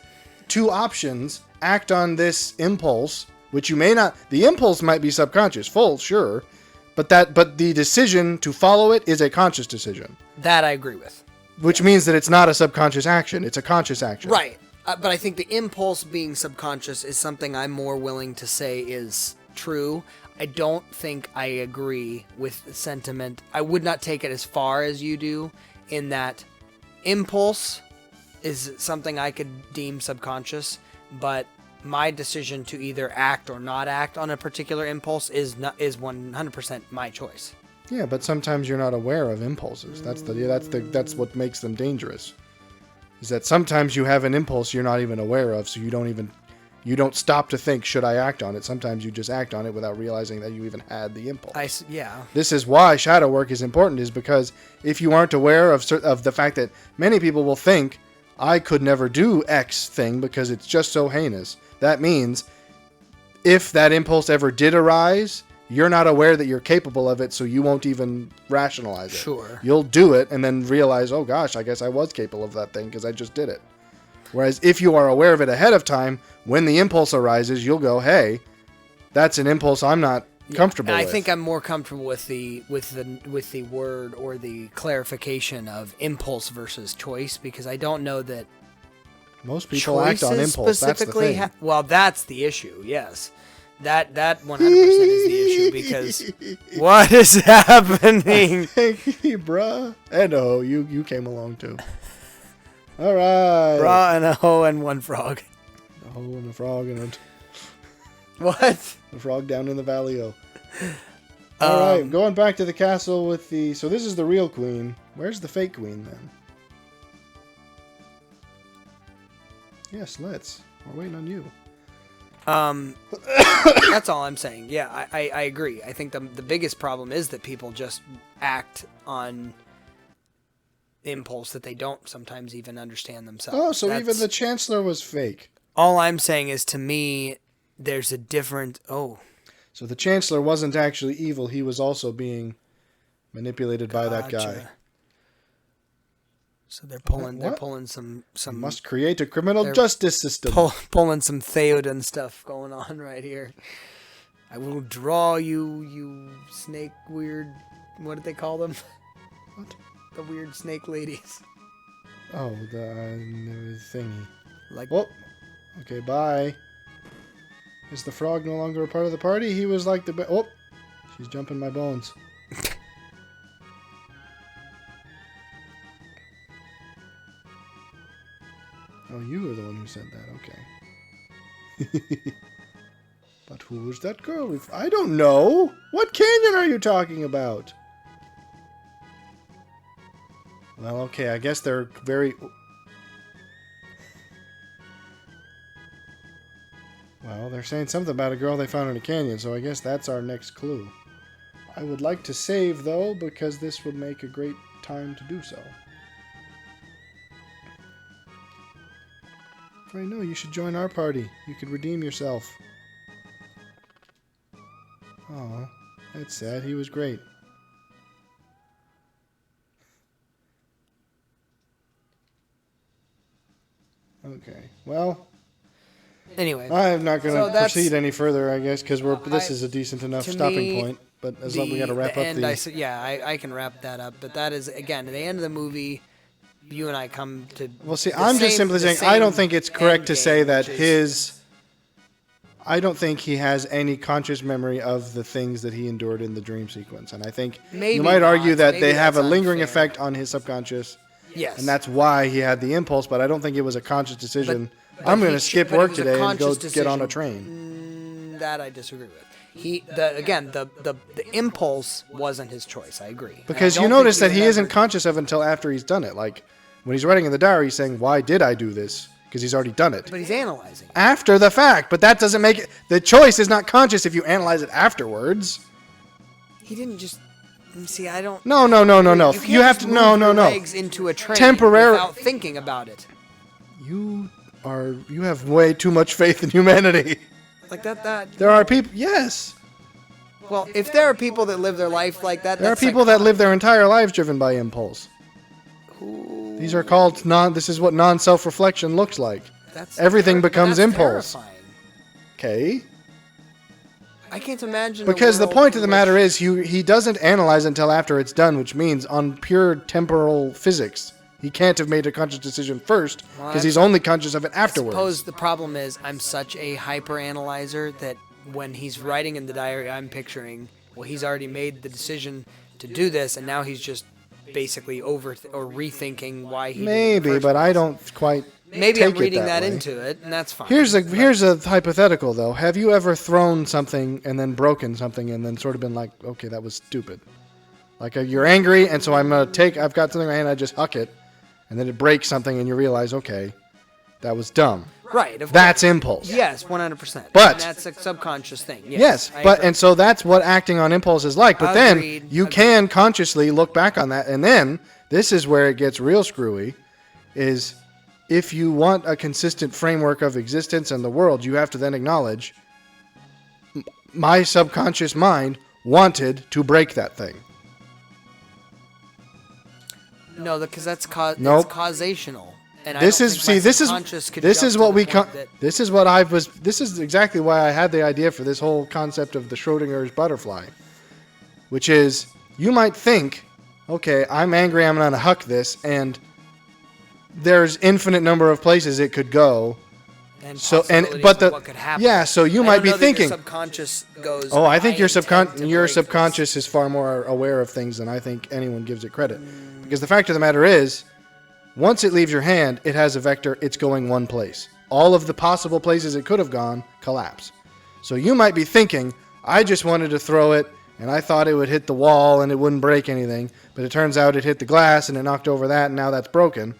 two options, act on this impulse, which you may not. The impulse might be subconscious, sure, but the decision to follow it is a conscious decision. That I agree with. Which means that it's not a subconscious action; it's a conscious action. Right. But I think the impulse being subconscious is something I'm more willing to say is true. I don't think I agree with the sentiment. I would not take it as far as you do, in that impulse is something I could deem subconscious, but my decision to either act or not act on a particular impulse is 100% my choice. Yeah, but sometimes you're not aware of impulses. That's what makes them dangerous. Is that sometimes you have an impulse you're not even aware of, so you don't stop to think, should I act on it? Sometimes you just act on it without realizing that you even had the impulse. This is why shadow work is important, is because if you aren't aware of the fact that many people will think, I could never do X thing because it's just so heinous. That means if that impulse ever did arise, you're not aware that you're capable of it, so you won't even rationalize it. Sure. You'll do it and then realize, oh gosh, I guess I was capable of that thing because I just did it. Whereas if you are aware of it ahead of time, when the impulse arises, you'll go, hey, that's an impulse I'm not comfortable with. I think I'm more comfortable with the word or the clarification of impulse versus choice, because I don't know that most people act on impulse. That's the thing. Well, that's the issue. Yes. That 100% is the issue, because what is happening? Thank you, bruh. And you came along too. All right. Bra and a hoe and one frog. A hoe and a frog and what? A frog down in the valley. All right, going back to the castle with the. So this is the real queen. Where's the fake queen then? Yes, let's. We're waiting on you. That's all I'm saying. Yeah, I agree. I think the biggest problem is that people just act on impulse that they don't sometimes even understand themselves. Oh, so even the Chancellor was fake. All I'm saying is, to me, there's a different... Oh. So the Chancellor wasn't actually evil. He was also being manipulated by that guy. So they're pulling some must create a criminal justice system. Pulling some Theoden stuff going on right here. I will draw you, you snake weird... What did they call them? What? The weird snake ladies. Oh, the thingy. Like... Well, okay, bye. Is the frog no longer a part of the party? He was like the... Oh, she's jumping my bones. Oh, you were the one who said that. Okay. But who was that girl? I don't know. What canyon are you talking about? Well, okay, I guess they're very... Well, they're saying something about a girl they found in a canyon, so I guess that's our next clue. I would like to save, though, because this would make a great time to do so. I know, you should join our party. You could redeem yourself. Oh, that's sad. He was great. Okay, well... Anyway. I'm not going to proceed any further, I guess, because this is a decent enough stopping point. But as long as we got to wrap up the... I can wrap that up. But that is, again, at the end of the movie, you and I come to... Well, see, I'm just simply saying, I don't think it's correct to say that I don't think he has any conscious memory of the things that he endured in the dream sequence. And I think you might argue that they have a lingering effect on his subconscious. Yes. And that's why he had the impulse, but I don't think it was a conscious decision. I'm going to skip work today and go get on a train. That I disagree with. The impulse wasn't his choice. I agree. Because you notice that he isn't conscious of it until after he's done it. Like, when he's writing in the diary, he's saying, why did I do this? Because he's already done it. But he's analyzing it. After the fact. But that doesn't make it... The choice is not conscious if you analyze it afterwards. He didn't just... See, I don't... No. You have to... No. Legs into a train without thinking about it. You have way too much faith in humanity. Like that... There are people... Yes. Well, if there are people that live their life like that... There are people that live their entire lives driven by impulse. Ooh. These are called this is what non-self-reflection looks like. Everything becomes impulse. Terrifying. Okay. I can't imagine. Because the point of the matter is he doesn't analyze until after it's done, which means on pure temporal physics, he can't have made a conscious decision first because he's only conscious of it afterwards. I suppose the problem is I'm such a hyper-analyzer that when he's writing in the diary, I'm picturing, well, he's already made the decision to do this, and now he's just basically rethinking why he maybe, but I don't quite. Maybe I'm reading that into it, and that's fine. Here's a hypothetical though. Have you ever thrown something and then broken something and then sort of been like, okay, that was stupid? Like you're angry, and so I've got something in my hand, I just huck it, and then it breaks something, and you realize, okay, that was dumb. Right. That's impulse. Yes, 100%. But and that's a subconscious thing. Yes, and so that's what acting on impulse is like. But then you can consciously look back on that, and then this is where it gets real screwy. Is if you want a consistent framework of existence and the world, you have to then acknowledge my subconscious mind wanted to break that thing. No, because that's causational. And this is exactly why I had the idea for this whole concept of the Schrodinger's butterfly, which is you might think, okay, I'm angry, I'm going to huck this, and there's infinite number of places it could go. So you might be thinking, your subconscious goes. Oh, I think your subconscious is far more aware of things than I think anyone gives it credit, because the fact of the matter is, once it leaves your hand, it has a vector, it's going one place. All of the possible places it could have gone collapse. So you might be thinking, I just wanted to throw it, and I thought it would hit the wall and it wouldn't break anything, but it turns out it hit the glass and it knocked over that, and now that's broken.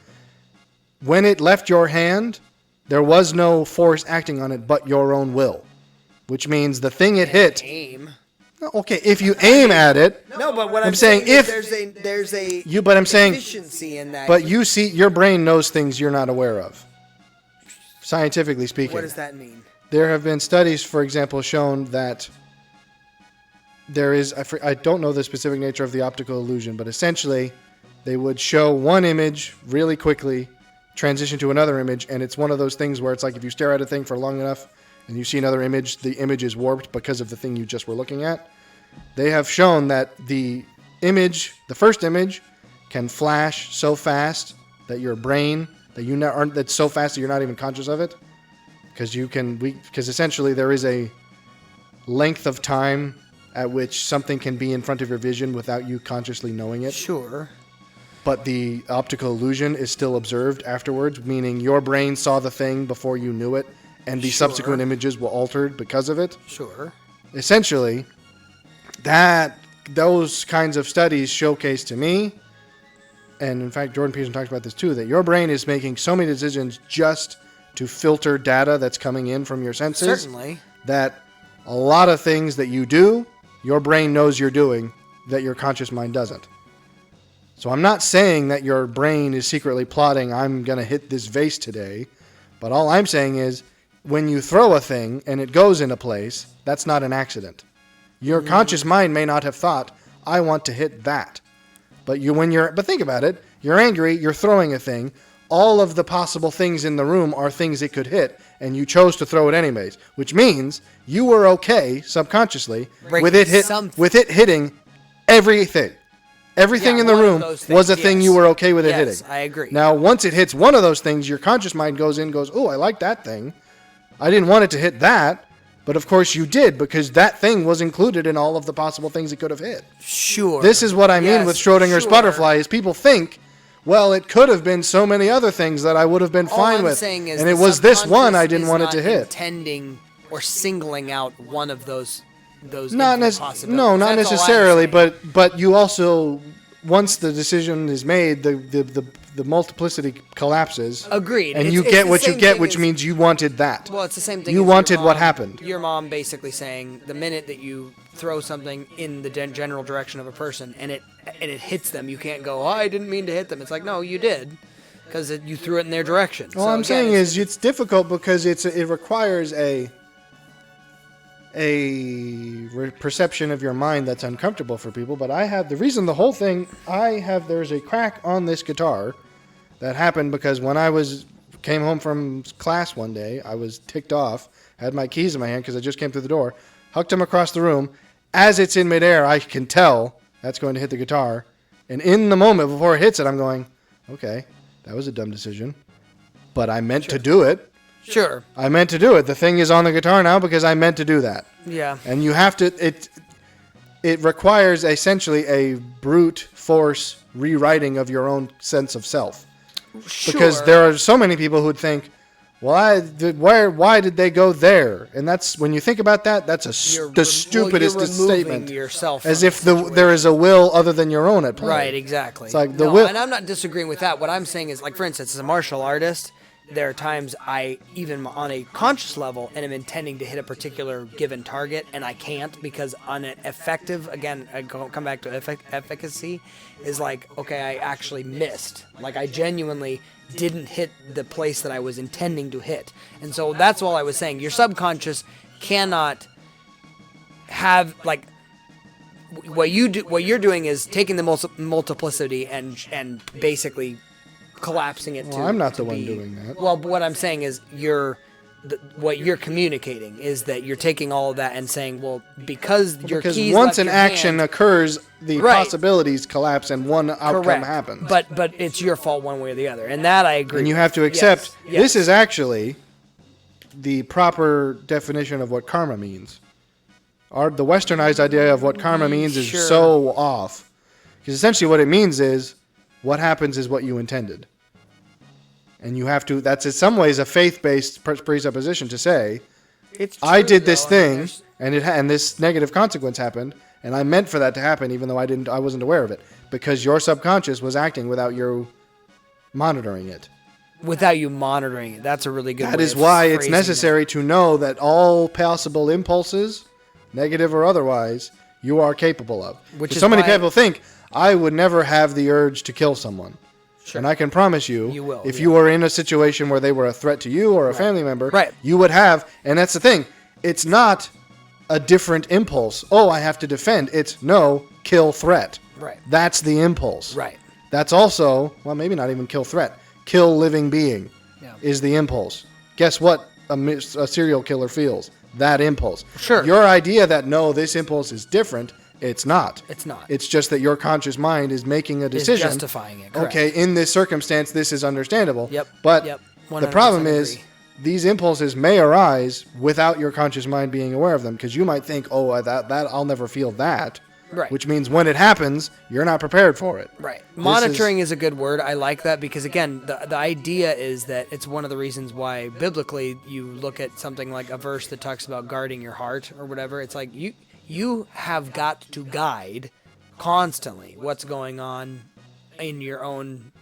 When it left your hand, there was no force acting on it but your own will, which means the thing it hit... Aim. Okay, if you aim at it. No, but what I'm saying is if there's a but I'm saying efficiency in that. But you see, your brain knows things you're not aware of. Scientifically speaking. What does that mean? There have been studies, for example, shown that there is, I don't know the specific nature of the optical illusion, but essentially they would show one image really quickly, transition to another image, and it's one of those things where it's like if you stare at a thing for long enough and you see another image, the image is warped because of the thing you just were looking at. They have shown that the first image, can flash so fast that your brain, that's so fast that you're not even conscious of it. Because essentially there is a length of time at which something can be in front of your vision without you consciously knowing it. Sure. But the optical illusion is still observed afterwards, meaning your brain saw the thing before you knew it, and the subsequent images were altered because of it. Sure. Essentially, those kinds of studies showcase to me, and in fact Jordan Peterson talks about this too, that your brain is making so many decisions just to filter data that's coming in from your senses. Certainly. That a lot of things that you do, your brain knows you're doing, that your conscious mind doesn't. So I'm not saying that your brain is secretly plotting, I'm going to hit this vase today, but all I'm saying is when you throw a thing and it goes in a place, that's not an accident. Your conscious mind may not have thought, I want to hit that. But think about it, you're angry, you're throwing a thing, all of the possible things in the room are things it could hit, and you chose to throw it anyways, which means you were okay subconsciously with it hitting everything. Everything in the room was a thing you were okay with it hitting. Yes, I agree. Now, once it hits one of those things, your conscious mind goes, oh, I like that thing. I didn't want it to hit that, but of course you did, because that thing was included in all of the possible things it could have hit. Sure. This is what I mean with Schrodinger's butterfly, is people think, well, it could have been so many other things that I would have been fine with. And it was this one I didn't want it to hit. Intending or singling out one of those not necessarily, but you also, once the decision is made, the multiplicity collapses. Agreed. And you get what you get, which means you wanted that. Well, it's the same thing. You wanted what happened. Your mom basically saying the minute that you throw something in the general direction of a person and it hits them, you can't go, oh, I didn't mean to hit them. It's like, no, you did, because you threw it in their direction. All I'm saying is it's difficult because it requires a perception of your mind that's uncomfortable for people. But there's a crack on this guitar that happened because when I came home from class one day, I was ticked off, had my keys in my hand because I just came through the door, hucked them across the room. As it's in midair, I can tell that's going to hit the guitar. And in the moment before it hits it, I'm going, okay, that was a dumb decision. But I meant to do it. Sure. I meant to do it. The thing is on the guitar now because I meant to do that. Yeah. And you have to, it requires essentially a brute force rewriting of your own sense of self. Sure. Because there are so many people who would think, why did they go there? And that's, when you think about that, that's the stupidest statement. As if there is a will other than your own at play. Right, exactly. It's like the will. And I'm not disagreeing with that. What I'm saying is, like, for instance, as a martial artist, there are times I, even on a conscious level, and am intending to hit a particular given target, and I can't because on an effective, again, I come back to efficacy, is like, okay, I actually missed. Like, I genuinely didn't hit the place that I was intending to hit. And so that's all I was saying. Your subconscious cannot have, like, what you're doing is taking the multiplicity and basically collapsing it. I'm not the one doing that. Well, but what I'm saying is what you're communicating is that you're taking all of that and saying, well, because once an action occurs, the possibilities collapse and one outcome happens. But it's your fault one way or the other, and that I agree. And you have to accept this is actually the proper definition of what karma means. The westernized idea of what karma means is so off, because essentially what it means is what happens is what you intended. And you have to, that's in some ways a faith-based presupposition to say, I did this thing, and this negative consequence happened, and I meant for that to happen even though I wasn't aware of it, because your subconscious was acting without you monitoring it. Without you monitoring it. That's a really good way That is why it's necessary to know that all possible impulses, negative or otherwise, you are capable of. Which is so many why- people think, I would never have the urge to kill someone. Sure. And I can promise you, You will, if yeah. you were in a situation where they were a threat to you or a family member, Right. you would have, and that's the thing, it's not a different impulse. Oh, I have to defend. It's no, kill threat. Right. That's the impulse. Right. That's also, well, maybe not even kill threat. Kill living being is the impulse. Guess what a serial killer feels? That impulse. Sure. Your idea that, no, this impulse is different, it's not. It's not. It's just that your conscious mind is making a decision. Justifying it. Correct. Okay, in this circumstance, this is understandable. Yep. But Yep. the problem 100% is, agree. these impulses may arise without your conscious mind being aware of them, because you might think, oh, that I'll never feel that. Right. Which means when it happens, you're not prepared for it. Right. Monitoring is a good word. I like that because, again, the idea is that it's one of the reasons why biblically you look at something like a verse that talks about guarding your heart or whatever. It's like you have got to guide constantly what's going on in your own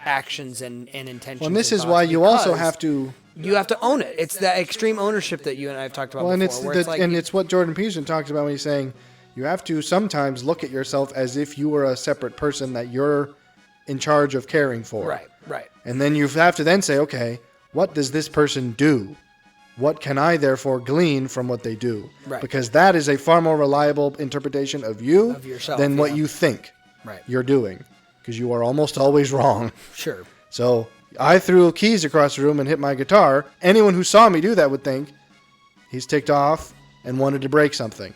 actions and intentions. Well, and this and is why thoughts you also because have to... You have to own it. It's that extreme ownership that you and I have talked about Well, and before. it's it's what Jordan Peterson talks about when he's saying you have to sometimes look at yourself as if you were a separate person that you're in charge of caring for. Right, right. And then you have to then say, okay, what does this person do? What can I therefore glean from what they do? Right. Because that is a far more reliable interpretation of you Of yourself, than what yeah. you think Right. you're doing. Because you are almost always wrong. Sure. So I threw keys across the room and hit my guitar. Anyone who saw me do that would think he's ticked off and wanted to break something.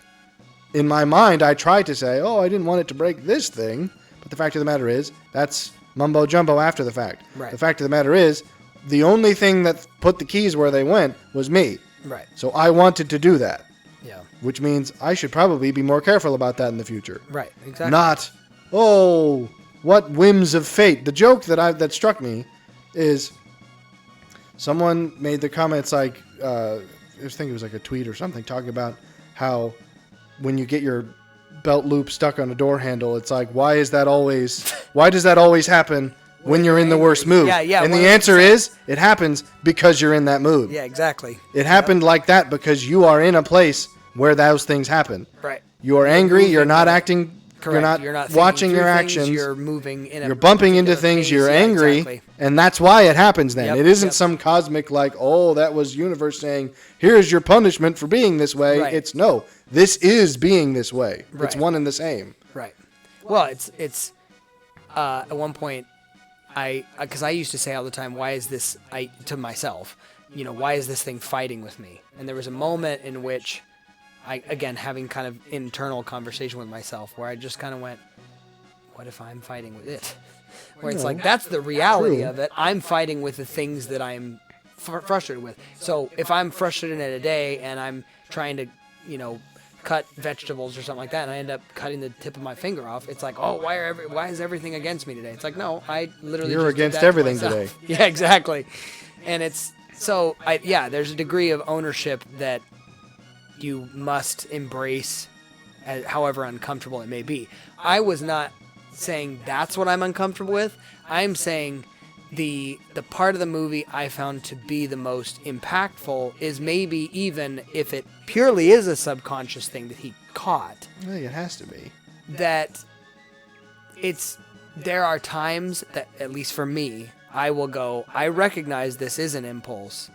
In my mind, I tried to say, oh, I didn't want it to break this thing. But the fact of the matter is, that's mumbo jumbo after the fact. Right. The fact of the matter is, the only thing that put the keys where they went was me. Right. So I wanted to do that, Yeah. which means I should probably be more careful about that in the future. Right. Exactly. Not, oh, what whims of fate. The joke that struck me is someone made the comments like, I think it was like a tweet or something, talking about how when you get your belt loop stuck on a door handle, it's like, why does that always happen when you're in the worst mood? Yeah, yeah, And the 100%. answer is, it happens because you're in that mood. Yeah. Exactly. It happened like that because you are in a place where those things happen. Right. You are angry, you're not acting, Correct. you're not thinking watching through your things, actions. You're moving in. You're bumping into particular things, pace. you're Yeah, angry, exactly. and that's why it happens then. Yep, It isn't yep. some cosmic like, oh, that was universe saying, here's your punishment for being this way. Right. It's no, this is being this way. It's Right. one and the same. Right. Well, it's at one point, because I used to say all the time, why is this, to myself, why is this thing fighting with me? And there was a moment in which again, having kind of internal conversation with myself where I just kind of went, what if I'm fighting with it? Where it's like, that's the reality of it. I'm fighting with the things that I'm frustrated with. So if I'm frustrated in a day and I'm trying to, cut vegetables or something like that, and I end up cutting the tip of my finger off, it's like, oh, why is everything against me today? It's like, no, I literally You're just did against that to everything myself. today. Yeah, exactly. And it's so, there's a degree of ownership that you must embrace, however uncomfortable it may be. I was not saying that's what I'm uncomfortable with. I'm saying the part of the movie I found to be the most impactful is maybe even if it purely is a subconscious thing that he caught, I think it has to be. that there are times that, at least for me, I will go, I recognize this is an impulse,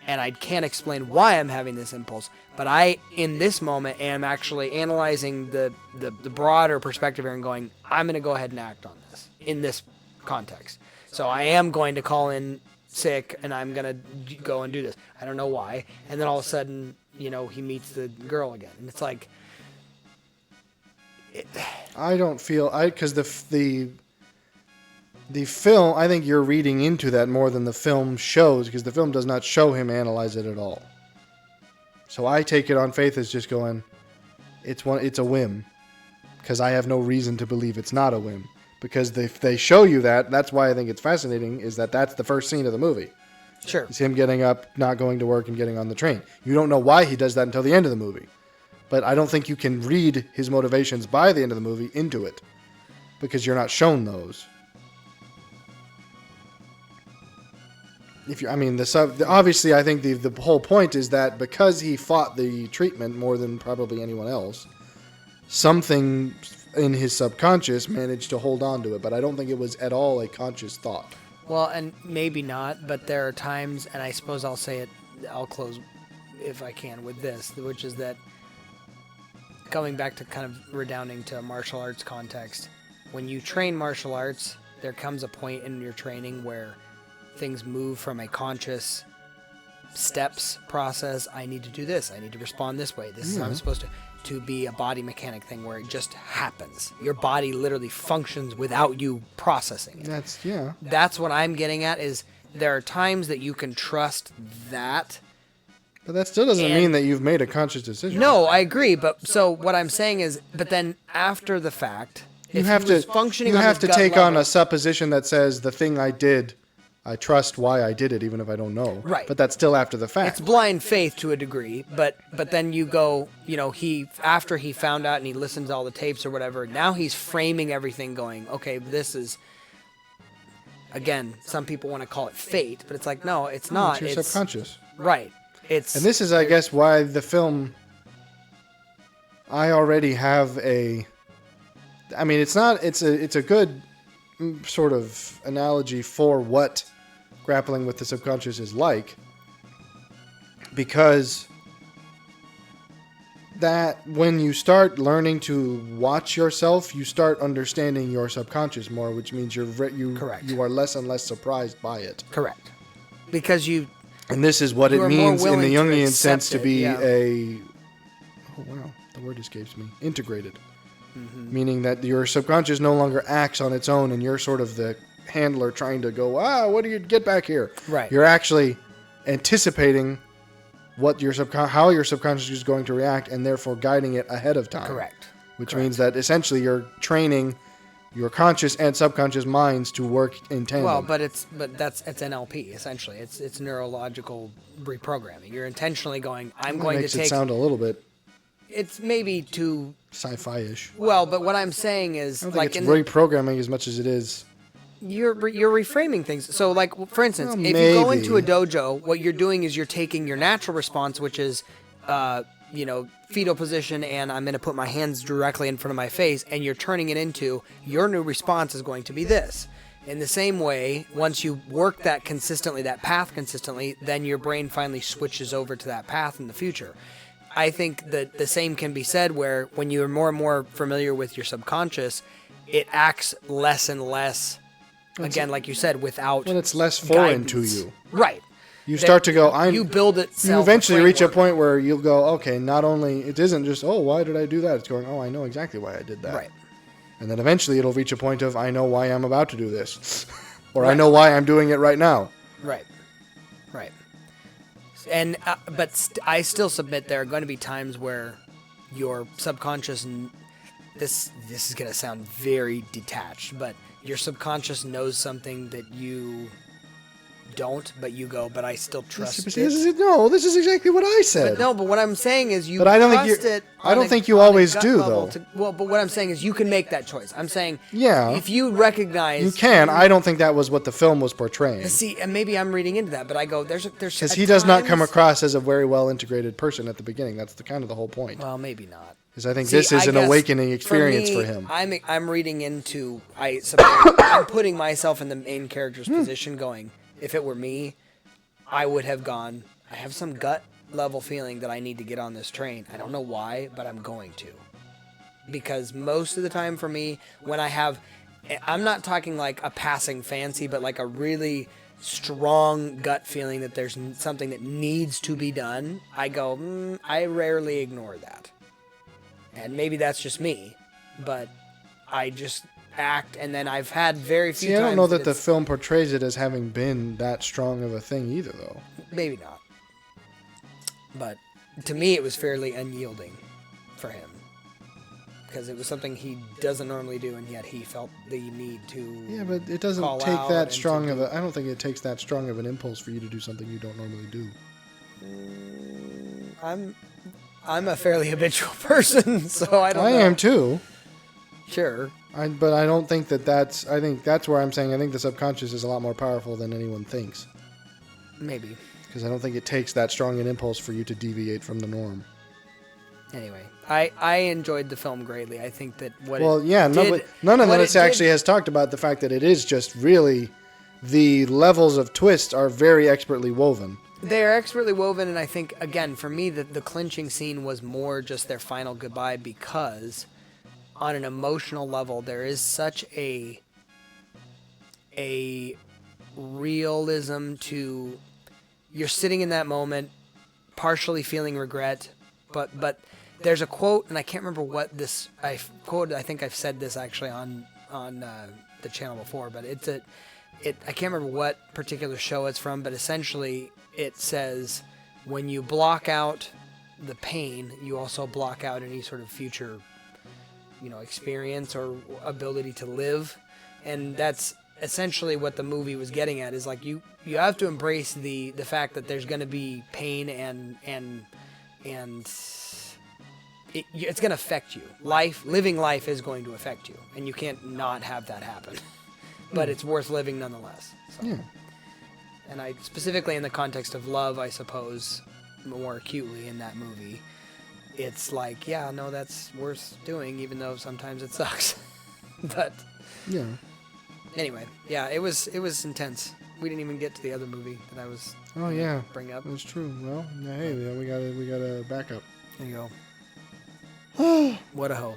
and I can't explain why I'm having this impulse, but I, in this moment, am actually analyzing the broader perspective here and going, I'm going to go ahead and act on this in this context. So I am going to call in sick, and I'm going to go and do this. I don't know why. And then all of a sudden, he meets the girl again. And it's like... I don't feel... Because the film, I think you're reading into that more than the film shows, because the film does not show him analyze it at all. So I take it on faith as just going, it's a whim, because I have no reason to believe it's not a whim. Because if they show you that's why I think it's fascinating, is that's the first scene of the movie. Sure. It's him getting up, not going to work, and getting on the train. You don't know why he does that until the end of the movie. But I don't think you can read his motivations by the end of the movie into it, because you're not shown those. Obviously, I think the whole point is that because he fought the treatment more than probably anyone else, something in his subconscious managed to hold on to it. But I don't think it was at all a conscious thought. Well, and maybe not, but there are times, and I suppose I'll say it, I'll close if I can with this, which is that going back to kind of redounding to martial arts context, when you train martial arts, there comes a point in your training where things move from a conscious steps process. I need to do this. I need to respond this way. This is how I'm supposed to be a body mechanic thing where it just happens. Your body literally functions without you processing it. That's what I'm getting at is there are times that you can trust that. But that still doesn't mean that you've made a conscious decision. No, I agree. But so what I'm saying is, but then after the fact, you have to take level, on a supposition that says the thing I did, I trust why I did it, even if I don't know. Right. But that's still after the fact. It's blind faith to a degree, but then you go, after he found out and he listened to all the tapes or whatever, now he's framing everything going, okay, this is, again, some people want to call it fate, but it's like, no, it's not. It's your subconscious. Right. And this is, I guess, why the film, I already have I mean, it's a good sort of analogy for what grappling with the subconscious is like, because that when you start learning to watch yourself, you start understanding your subconscious more, which means Correct. You are less and less surprised by it. Correct. Because and this is what it means in the Jungian sense to be the word escapes me, integrated. Mm-hmm. Meaning that your subconscious no longer acts on its own and you're sort of the handler trying to go, what do you get back here? Right. You're actually anticipating what how your subconscious is going to react and therefore guiding it ahead of time. Correct. Which means that essentially you're training your conscious and subconscious minds to work in tandem. Well, but it's NLP essentially. It's neurological reprogramming. You're intentionally going, makes it sound a little bit. It's maybe too sci-fi-ish. Well, but what I'm saying is, I don't think it's reprogramming as much as it is. You're reframing things. So, like for instance, if you go into a dojo, what you're doing is you're taking your natural response, which is, fetal position, and I'm going to put my hands directly in front of my face, and you're turning it into your new response is going to be this. In the same way, once you work that path consistently, then your brain finally switches over to that path in the future. I think that the same can be said where when you're more and more familiar with your subconscious, it acts less and less, again, like you said, without when it's less foreign to you. Right. You start to go, you build it. You eventually reach a point where you'll go, okay, not only, it isn't just, why did I do that? It's going, I know exactly why I did that. Right. And then eventually it'll reach a point of, I know why I'm about to do this. Or I know why I'm doing it right now. Right. Right. And I still submit there are going to be times where your subconscious, this is going to sound very detached, but your subconscious knows something that you don't, but you go, but I still trust it. This is exactly what I said. But what I'm saying is you trust it. I don't think you always do, though. But what I'm saying is you can make that choice. I'm saying, if you recognize... You can. I don't think that was what the film was portraying. See, and maybe I'm reading into that, but I go, there's... Because he does not come across as a very well-integrated person at the beginning. That's kind of the whole point. Well, maybe not. Because I think this is an awakening experience for him. I'm reading into... I'm putting myself in the main character's position going... If it were me, I would have gone, I have some gut level feeling that I need to get on this train. I don't know why, but I'm going to. Because most of the time for me, when I'm not talking like a passing fancy, but like a really strong gut feeling that there's something that needs to be done, I go, I rarely ignore that. And maybe that's just me, but I just... act, and then I've had very few times... I don't know that the film portrays it as having been that strong of a thing either, though. Maybe not. But to me, it was fairly unyielding for him. Because it was something he doesn't normally do, and yet he felt the need to... Yeah, but it doesn't take that strong of a... I don't think it takes that strong of an impulse for you to do something you don't normally do. I'm a fairly habitual person, so I don't know. I am too. Sure. But I don't think that's... I think that's where I'm saying I think the subconscious is a lot more powerful than anyone thinks. Maybe. Because I don't think it takes that strong an impulse for you to deviate from the norm. Anyway, I enjoyed the film greatly. I think that None of us actually has talked about the fact that it is just really the levels of twist are very expertly woven. They are expertly woven, and I think, again, for me, the clinching scene was more just their final goodbye because on an emotional level, there is such a realism to you're sitting in that moment, partially feeling regret, but there's a quote, and I can't remember what this I quoted. I think I've said this actually on the channel before, but I can't remember what particular show it's from, but essentially it says when you block out the pain, you also block out any sort of future, experience or ability to live, and that's essentially what the movie was getting at. Is like you have to embrace the fact that there's going to be pain and it's going to affect you. Living life is going to affect you, and you can't not have that happen. But it's worth living nonetheless. So. Yeah. And I specifically in the context of love, I suppose, more acutely in that movie, it's like, yeah, no, that's worth doing, even though sometimes it sucks. But yeah. Anyway, yeah, it was intense. We didn't even get to the other movie that I was. Bring up. That's true. Well, hey, we got a backup. There you go. What a hoe.